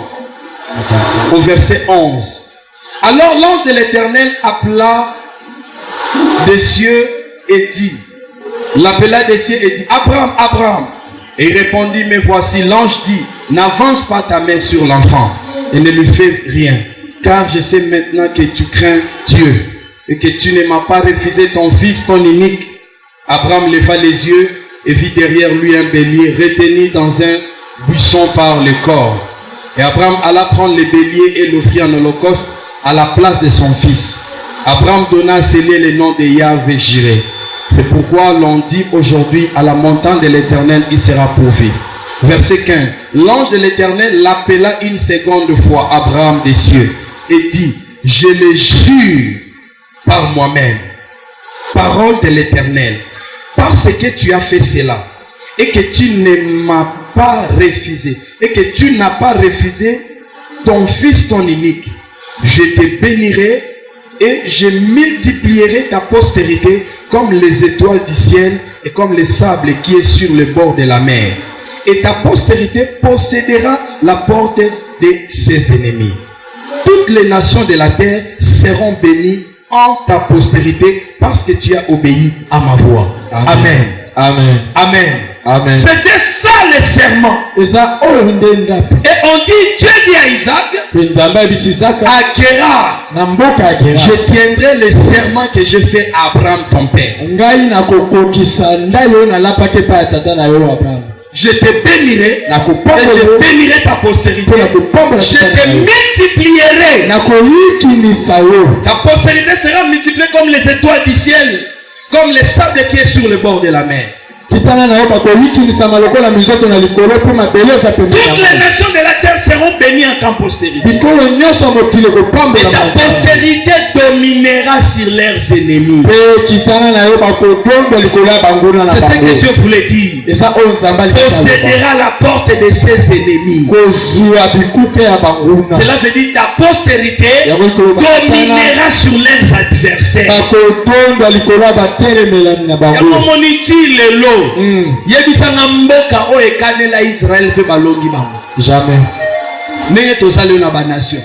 Au verset 11. Alors l'ange de l'Éternel appela des cieux et dit, l'appela des cieux et dit, Abraham, Abraham. Et il répondit, mais voici, l'ange dit, n'avance pas ta main sur l'enfant et ne lui fais rien, car je sais maintenant que tu crains Dieu et que tu ne m'as pas refusé ton fils, ton unique. Abraham leva les yeux et vit derrière lui un bélier retenu dans un buisson par le corps. Et Abraham alla prendre le bélier et l'offrit en holocauste à la place de son fils. Abraham donna à sceller le nom de Yahvé Jireh. C'est pourquoi l'on dit aujourd'hui à la montagne de l'Éternel, il sera pourvu. Verset 15. L'ange de l'Éternel l'appela une seconde fois, Abraham des cieux, et dit, je le jure par moi-même, parole de l'Éternel, parce que tu as fait cela, et que tu ne m'as pas refusé, et que tu n'as pas refusé ton fils, ton unique, je te bénirai et je multiplierai ta postérité comme les étoiles du ciel et comme le sable qui est sur le bord de la mer. Et ta postérité possédera la porte de ses ennemis. Toutes les nations de la terre seront bénies en ta postérité parce que tu as obéi à ma voix. Amen. Amen. Amen. Amen. C'était ça le serment. Et on dit, Dieu dit à Isaac, à Guérard, je tiendrai le serment que j'ai fait à Abraham ton père. Je te bénirai et je bénirai ta postérité. Je te multiplierai. Ta postérité sera multipliée comme les étoiles du ciel, comme le sable qui est sur le bord de la mer. Toutes les nations de la terre seront bénies en tant postérité. Et ta postérité dominera sur leurs ennemis. C'est ce que Dieu voulait dire. Possédera la porte de ses ennemis. Cela veut dire ta postérité dominera sur leurs adversaires. Yebisanga mboka o ekanela Israël pe balongi bango. Jamais. Nenge tozali na ba nation.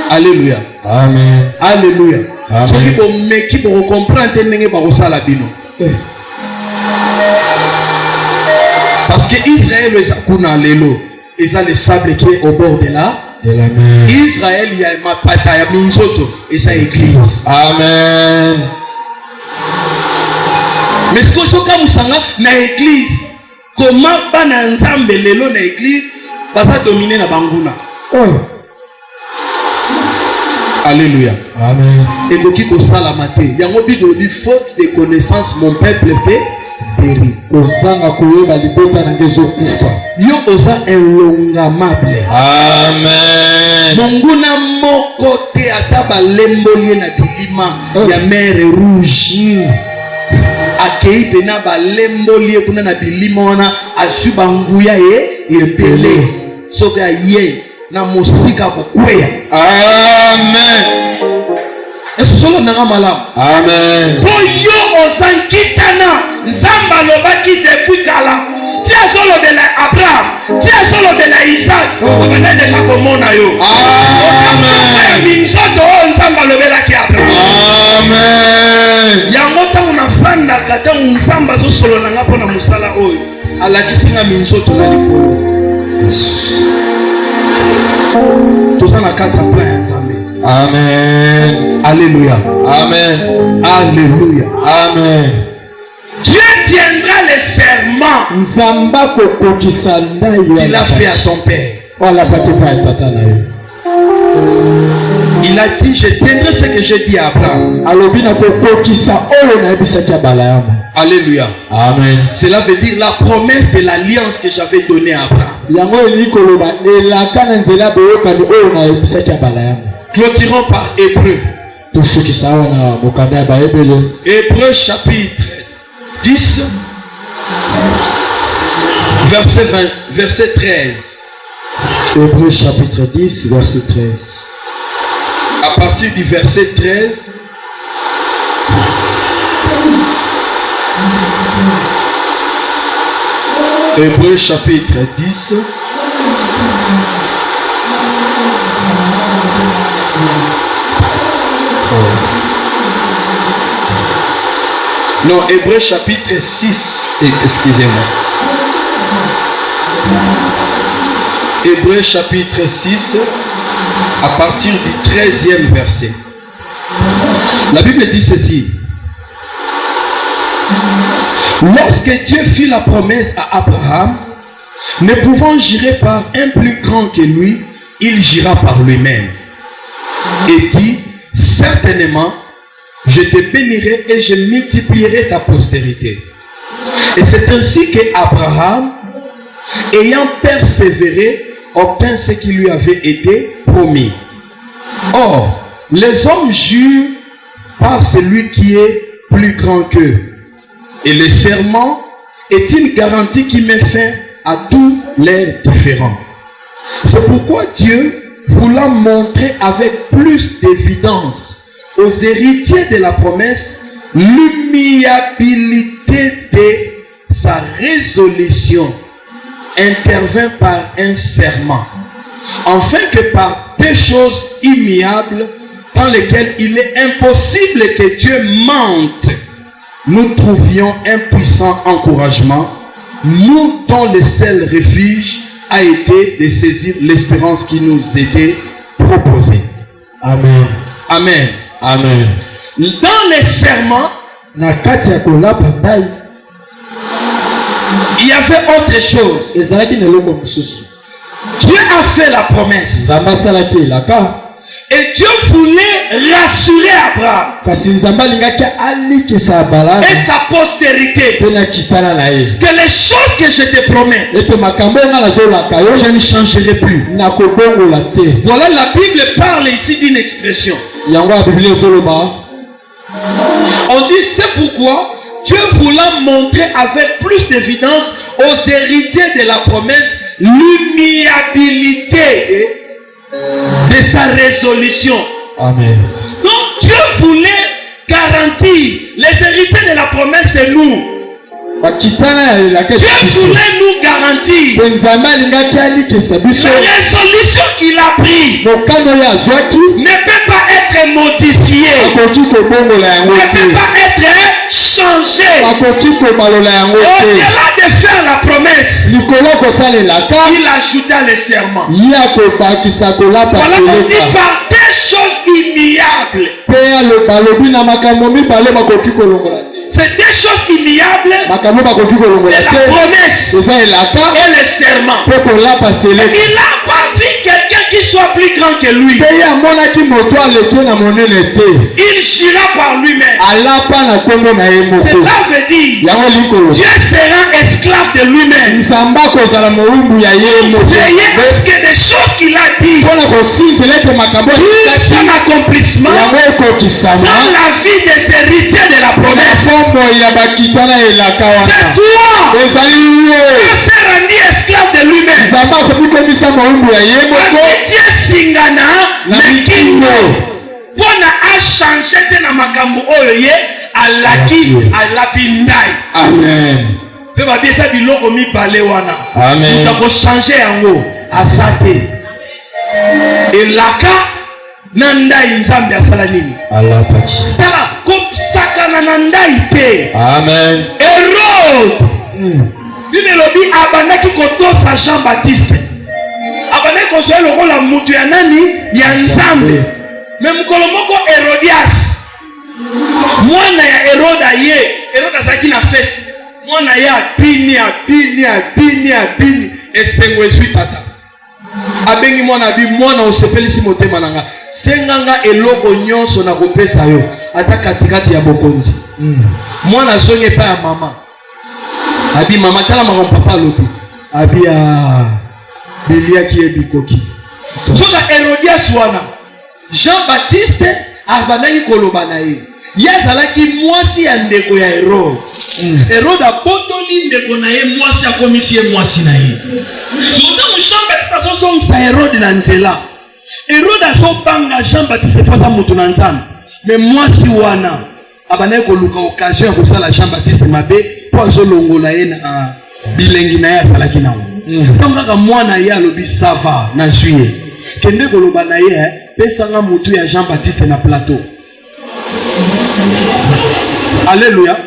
Alléluia. Amen. Alléluia. Amen. Bo meki bo comprendre nenge ba kosala bino. Parce que Israël est kuna lelo, ils ont le sable qui est au bord de la mer. Israël il y a ma pata ya minzoto et sa église. Amen. Mais ce que je veux na église, comment bana nzambe lelo na église, basa dominer na banguna. Alléluia. Amen. Et donc il faut ça la mater. Il y a un bible dit faute de connaissance mon peuple fait périr. Osanga koyeba libota na ngezo kufa. Yo osa elongamable. Amen. Monguna moko te ataba lembolie na bilima ya mer rouge. Akei pena ba lembolie kuna na bilima wana azuba nguya ebele. Soka ye na musika kokweya. Amen. Est-ce que cela n'a malam? Amen. Boyo osankitana nzamba lobaki depuis kala. Tia solo de la Abraham, tia solo de la Isaac. On va déjà komona yo. Amen. Minzoto nzamba lobela ki Abraham. Amen. Yango ta unafanda kata nzamba zo solo nanga pona musala oyo. Alakisinga minzoto na likolo. Tozana kata plan nzambe. Amen. Alléluia. Amen. Alléluia. Amen. Dieu tiendra les serments qu'il a fait à ton père. Il a dit, je tiendrai ce que j'ai dit à Abraham. Alléluia. Amen. Cela veut dire la promesse de l'alliance que j'avais donnée à Abraham. Clôturons par Hébreu. Hébreu chapitre 10, verset 13. Hébreu chapitre 10, verset 13. À partir du verset 13, Hébreu chapitre 10. Non, Hébreu chapitre 6. Excusez-moi. Hébreu chapitre 6, à partir du 13e verset. La Bible dit ceci. Lorsque Dieu fit la promesse à Abraham, ne pouvant jurer par un plus grand que lui, il jura par lui-même. Et dit, certainement, je te bénirai et je multiplierai ta postérité. Et c'est ainsi que Abraham, ayant persévéré, obtint ce qui lui avait été promis. Or, les hommes jurent par celui qui est plus grand qu'eux. Et le serment est une garantie qui met fin à tous leurs différends. C'est pourquoi Dieu, voulant montrer avec plus d'évidence aux héritiers de la promesse l'immuabilité de sa résolution, intervint par un serment, afin que par des choses immuables dans lesquelles il est impossible que Dieu mente, nous trouvions un puissant encouragement, nous dont le seul refuge a été de saisir l'espérance qui nous était proposée. Amen. Amen. Amen. Dans les serments, il y avait autre chose. Dieu a fait la promesse. Et Dieu voulait rassurer Abraham et sa postérité que les choses que je te promets, je ne changerai plus. Voilà, la Bible parle ici d'une expression. On dit c'est pourquoi Dieu voulant montrer avec plus d'évidence aux héritiers de la promesse l'immuabilité de sa résolution. Amen. Donc Dieu voulait garantir les héritiers de la promesse, c'est nous. Dieu voulait nous garantir la résolution qu'il a prise ne peut pas être modifiée, ne peut pas être changée. Au-delà de faire la promesse, il ajouta le serment. Voilà, on dit par des choses immuables. C'est des choses immuables, c'est la promesse et le serment. Il n'a pas vu quelqu'un qui soit plus grand que lui. Il jura par lui-même. Cela veut dire Dieu sera esclave de lui-même. Veillez à ce que des choses qu'il a dit, son accomplissement dans la vie des héritiers de la promesse. C'est toi qui s'est rendu esclave de lui-même. Dieu singana mekingo pona a changer te na makambo oyo ye alaki alapindai. Amen. Pe ba biesa biloko mi parler wana. Amen. Nous avons changé yango asate. Elaka nandai nzambe asala nini? Alapati. Tala kopsakana nandai te. Amen. Hérode. Bino lobi abandaki kotosa Jean Baptiste. Abandaki kosoya lokola mutu ya nani ya nzambe. Mais mukolo moko Herodias. Mwana ya Herode ye. Herode azaki na fête. Mwana ya bini. Esengo esui tata. Abengi mwana bi mwana osepelisi motema nanga. Senganga eloko nyonso na kopesa yo. Ata katikati ya bokonzi. Mwana songe pa ya mama. Abi mama tala mama papa lobi. Abi a belia ki ebikoki. Soka Herodias wana. Jean Baptiste abanaki koloba na ye. Yazalaki mwasi ya ndeko ya Herode. Herode abotoli ndeko na ye mwasi akomisi ye mwasi na ye. Sotango Jean Baptiste asosongisa Herode na nzela. Herode asopanga Jean Baptiste pasa mutu na nzambe. Mais mwasi wana abanaki koluka occasion ya kosala Jean Baptiste mabe po azolongola ye na bilengi na ye asalaki nango. Donc kaka mwana ye alobi sava na juillet. Kende koloba na ye pesanga mutu ya Jean Baptiste na plateau. Alléluia.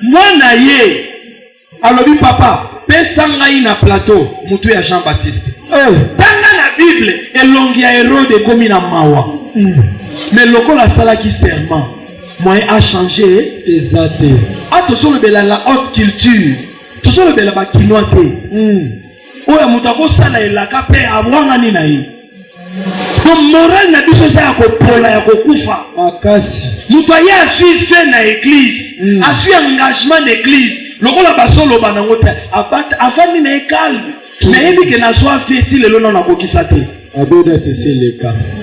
Mwana ye alobi papa pesanga yi na plateau mutu ya Jean Baptiste. Tanga na Bible elongi ya Herode komi na mawa. Mais lokola salaki serment, moi a changé exacté. Ah to so le bela la haute culture. To so le bela ba kinoate. Oya mutako sala elaka pe abwanga ni na yi. Donc moral na biso sa ya kopola ya kokufa makasi. Mutu ya suit fait na église, a suit engagement d'église. Lokola basolo banango te abata afandi na calme. Mais ebi ke na soit fait-il le nom na kokisa te.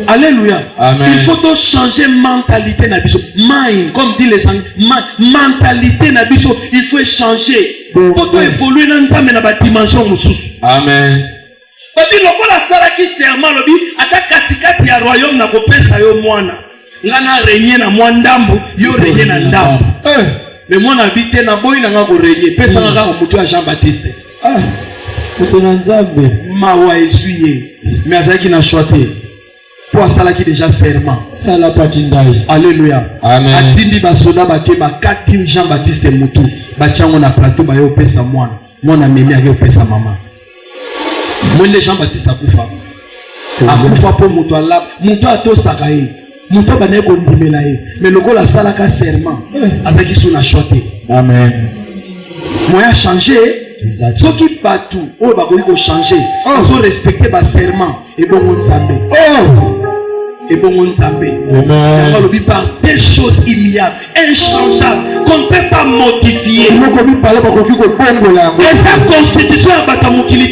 Alléluia. Amen. Il faut donc changer mentalité na biso. Mind, comme dit les Anglais, mentalité na biso, il faut changer. Pour toi évoluer dans nzambe na ba dimension mususu. Amen. Bati lokola salaki serment lobi ata katikati ya royaume na kopesa yo mwana. Ngana régner na mwandambo, yo régner na ndambo. Mais mwana bité na boyi na ngako régner, pesa ngaka mutu ya Jean Baptiste. Mawa essuyer. Mais azaki na choité. Pour salaki déjà serment. Sala pakindai. Alléluia. Amen. Atindi basoda bake bakati Jean Baptiste mutu. Bachango na plateau ba yo pesa mwana. Mwana memi ake pesa mama. Mwende Jean Baptiste akufa. Akufa po mutu ala. Mutu ato sakaye. Mutu banaye ko ndimela ye. Mais lokola salaka serment. Azaki suna choité. Amen. Moya changer. Ce qui partout, on va changer. Il faut respecter le serment et bon nzambe. et bon on s'appelle. Amen. Par des choses immuables, inchangeables, qu'on ne peut pas modifier. Et sa constitution a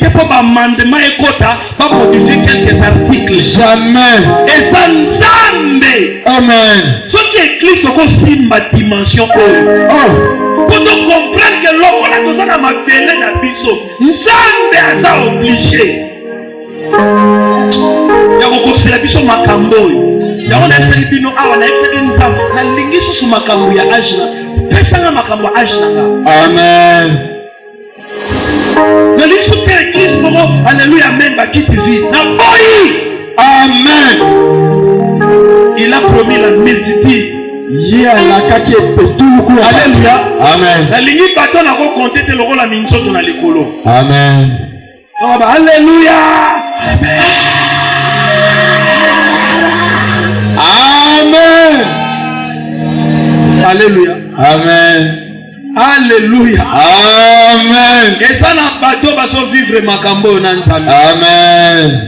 pour amendement et quota, pas modifier quelques articles. Jamais. Et ça Nzambe. Amen. Ce qui est Christ aussi ma dimension. Pour te comprendre que l'homme a tout ça dans ma belle na biso. Nzambe a ça obligé. C'est la biso makambo. Ya on a fait bino awa na fait que nzambe na lingi susu makambo ya ajna. Pesa nga makambo ajna. Amen. Na lingi susu que Christ moko alléluia amen ba kiti vie. Na boyi. Amen. Il a promis la multitude. Alléluia. Amen. La lingi bato na ko compter te loko la minzoto na likolo. Amen. Alléluia. Amen. Amen. Alléluia. Amen. Alléluia. Amen. Et ça n'a pas de façon vivre makambo na nzambe. Amen.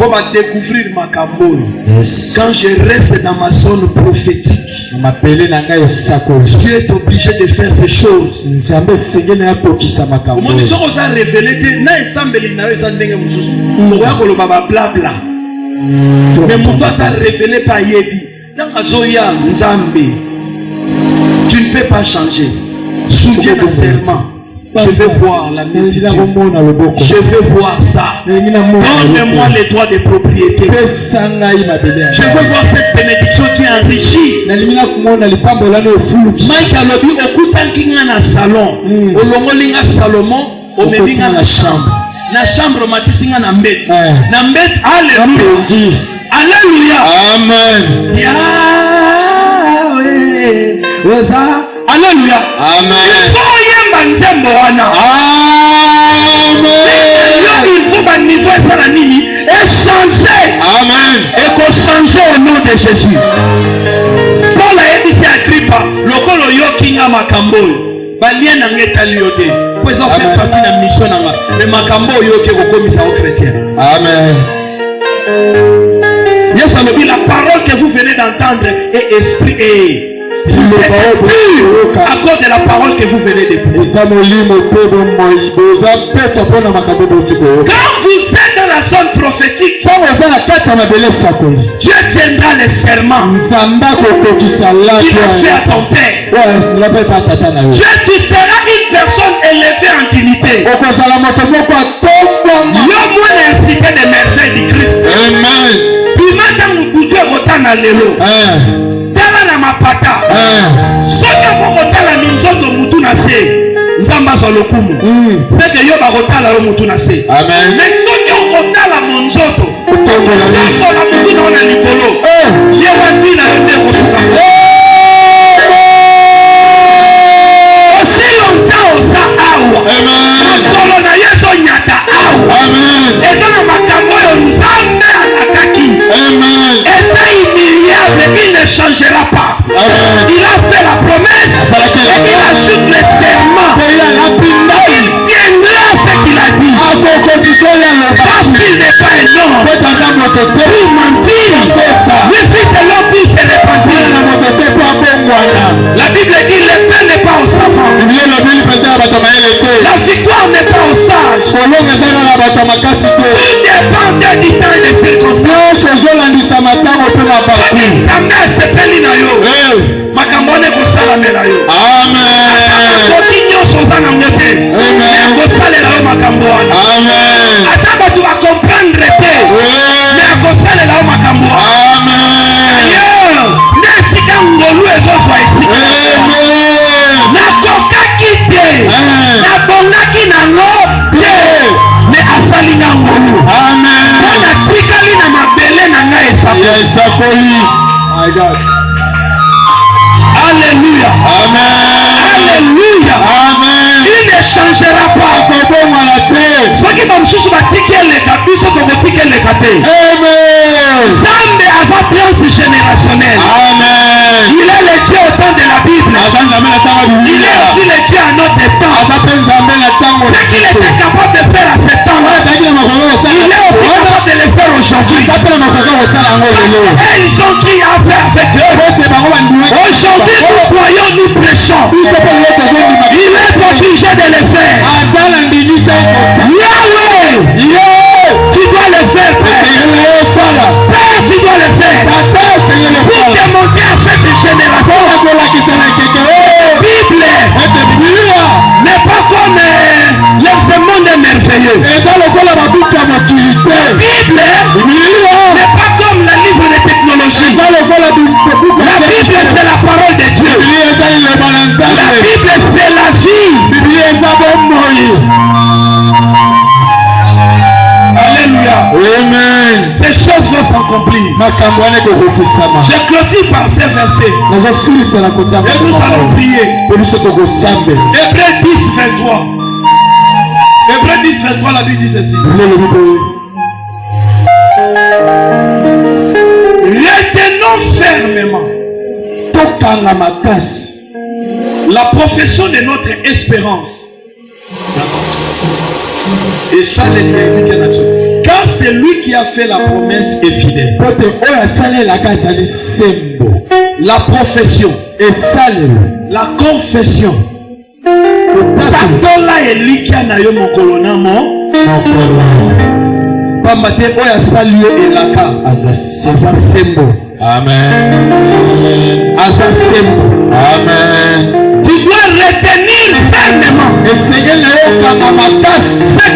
On va découvrir makambo. Yes. Quand je reste dans ma zone prophétique, Dieu est obligé de faire ces choses. Au moment où on a révélé, na esambeli na eza ndenge mususu. Oya koloba ba blabla. Mais mon toi ça révélé par Yebi. Dans Azoya Nzambe, tu ne peux pas changer. Souviens d'un serment. Je vais voir la multitude. Je vais voir ça. Donne-moi les droits de propriété. Je veux voir cette bénédiction qui enrichit. Mike alobi okutankinga na salon. Olongolinga Salomon, omedinga na chambre. Na chambre matisinga na mbete. Na mbete, alléluia. Alléluia. Amen. Yahweh. Oza. Alléluia. Amen. Il faut yemba nzembo wana. Amen. Il faut ba niveau ça la nini et changer. Amen. Et qu'on change au nom de Jésus. Paul a dit à Agrippa, lokolo yo kinga makambo. Ba lien na ngeta liote. Pour ça faire partie de la mission nanga. Mais makambo yo ke kokomisa aux chrétiens. Amen. Yes, on dit la parole que vous venez d'entendre est esprit et vous êtes pur à cause de la parole que vous venez d'écouter. Quand vous êtes dans la zone prophétique, Dieu tiendra les serments qu'il a fait à ton père. Dieu, tu seras une personne élevée en dignité. Yo moins incité des merveilles du Christ. Amen. Tala na mapata. Soka kokotala minzoto mutu na se. Nzamba so lokumu. C'est que yo ba kotala yo mutu na se. Amen. Mais soki okotala monzoto. Kotola mutu na ona likolo. Ye wa fina yo te kosuka. Aussi longtemps osa awa. Amen. Kolo na yeso nyata awa. Amen. Eza na makambo yo nzambe alakaki. Amen. Eza immuable, il ne changera pas. Amen. Il a fait la promesse et il ajoute les serments. Il tiendra ce qu'il a dit. Parce qu'il n'est pas énorme pour mentir. Le fils de l'homme peut se repentir. La Bible dit le pain n'est pas aux enfants. La victoire n'est pas aux sages. Tout dépend du temps et des circonstances. Makambone kosala mela yo. Amen. Koki nyoso zana ngote. Amen. Kosala la makambo wana. Amen. Ataba tu va comprendre te. Mais kosala la makambo. Amen. Ailleurs, nesika ngolu ezo so ici. Amen. Na koka kite. Na bongaki na ngo. Mais asali na ngolu. Amen. Na tikali na mabele na nga esako. Yes, my God. Alléluia. Amen. Alléluia. Amen. Il ne changera pas. Ceux qui vont sous batiquer les capis, ceux qui vont batiquer les catés. Amen. Zambe a sa prince générationnelle. Amen. Il est le Dieu au temps de la Bible. Il est aussi le Dieu à notre temps. Ce qu'il était capable de faire à ce temps-là, il est aussi capable de le faire aujourd'hui. aujourd'hui. Et ils ont qui a fait avec eux. Aujourd'hui, nous croyons, nous prêchons. Il est obligé de le faire. Yahweh, tu dois le faire, Père. Père, tu dois le faire. Pour démontrer à cette génération. Bible n'est pas comme ce monde merveilleux. La Bible n'est pas comme le livre de technologie. La Bible c'est la parole de Dieu. La Bible c'est la vie. Alléluia. Amen. Ces choses vont s'accomplir. Je clôture par ces versets. Et nous allons prier. Hébreux 10, 23. Hébreux 10, 23, la Bible dit ceci. Retenons fermement la profession de notre espérance. Et ça, car c'est lui qui a fait la promesse est fidèle. La profession et la confession. Amen. Amen. Tu dois retenir fermement. C'est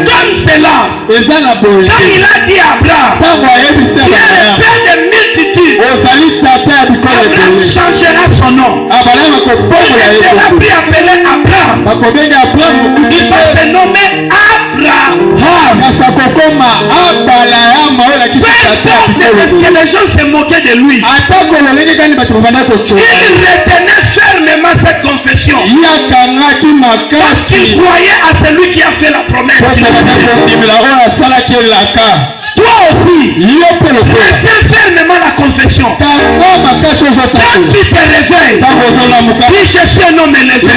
comme cela. Quand il a dit à Abraham, il est le père de multitudes. Abraham changera son nom. Il sera plus appelé Abraham. Il va se nommer Abraham. Peu importe ce que les gens se moquaient de lui, il retenait fermement cette confession. Parce qu'il croyait à celui qui a fait la promesse. Toi aussi, retiens fermement la confession. Quand tu te réveilles, dis je suis un homme élevé,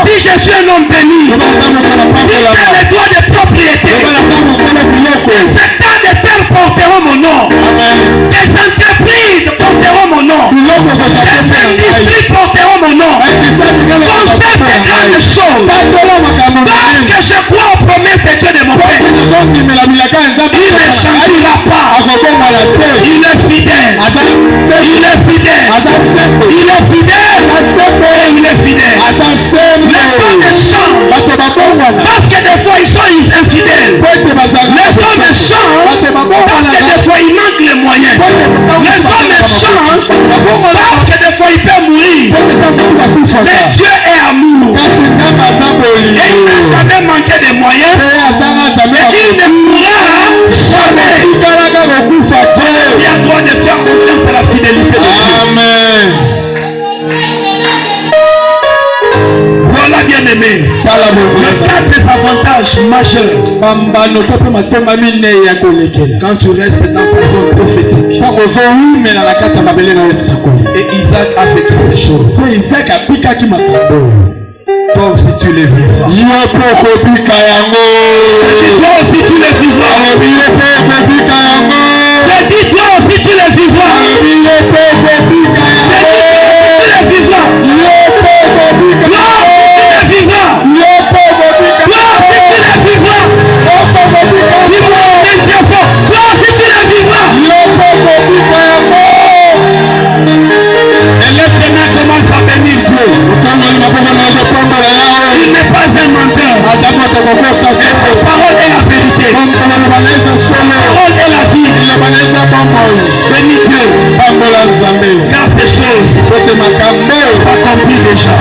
dis je suis un homme béni, dis j'ai les droits de propriété. Les secteurs de terre porteront mon nom. Les entreprises porteront mon nom. Les industries porteront mon nom. Concept de grandes choses. Parce que je crois aux promesses de Dieu de mon Père. Il ne changera pas. Il est fidèle. Il est fidèle. Il est fidèle. Et il est fidèle. Les hommes changent. Parce que des fois ils sont infidèles. Les hommes changent. Parce que des fois ils manquent les moyens. Les hommes changent. Parce que des fois ils peuvent mourir. Mais Dieu est amour. Et il n'a jamais manqué de moyens. Mais il ne pourra jamais. Il y a droit de faire confiance à la fidélité de Dieu. Amen. Voilà, bien aimé. Le 4 avantages majeurs quand tu restes dans ta zone prophétique. Et Isaac a vécu ces choses. Toi aussi tu les vivras. Toi aussi tu les vivras. J'ai dit toi aussi tu les vivras. Il n'est pas un menteur. Sa parole est la vérité. Sa parole est la vie. Bénis Dieu. Car ces choses s'accomplissent déjà.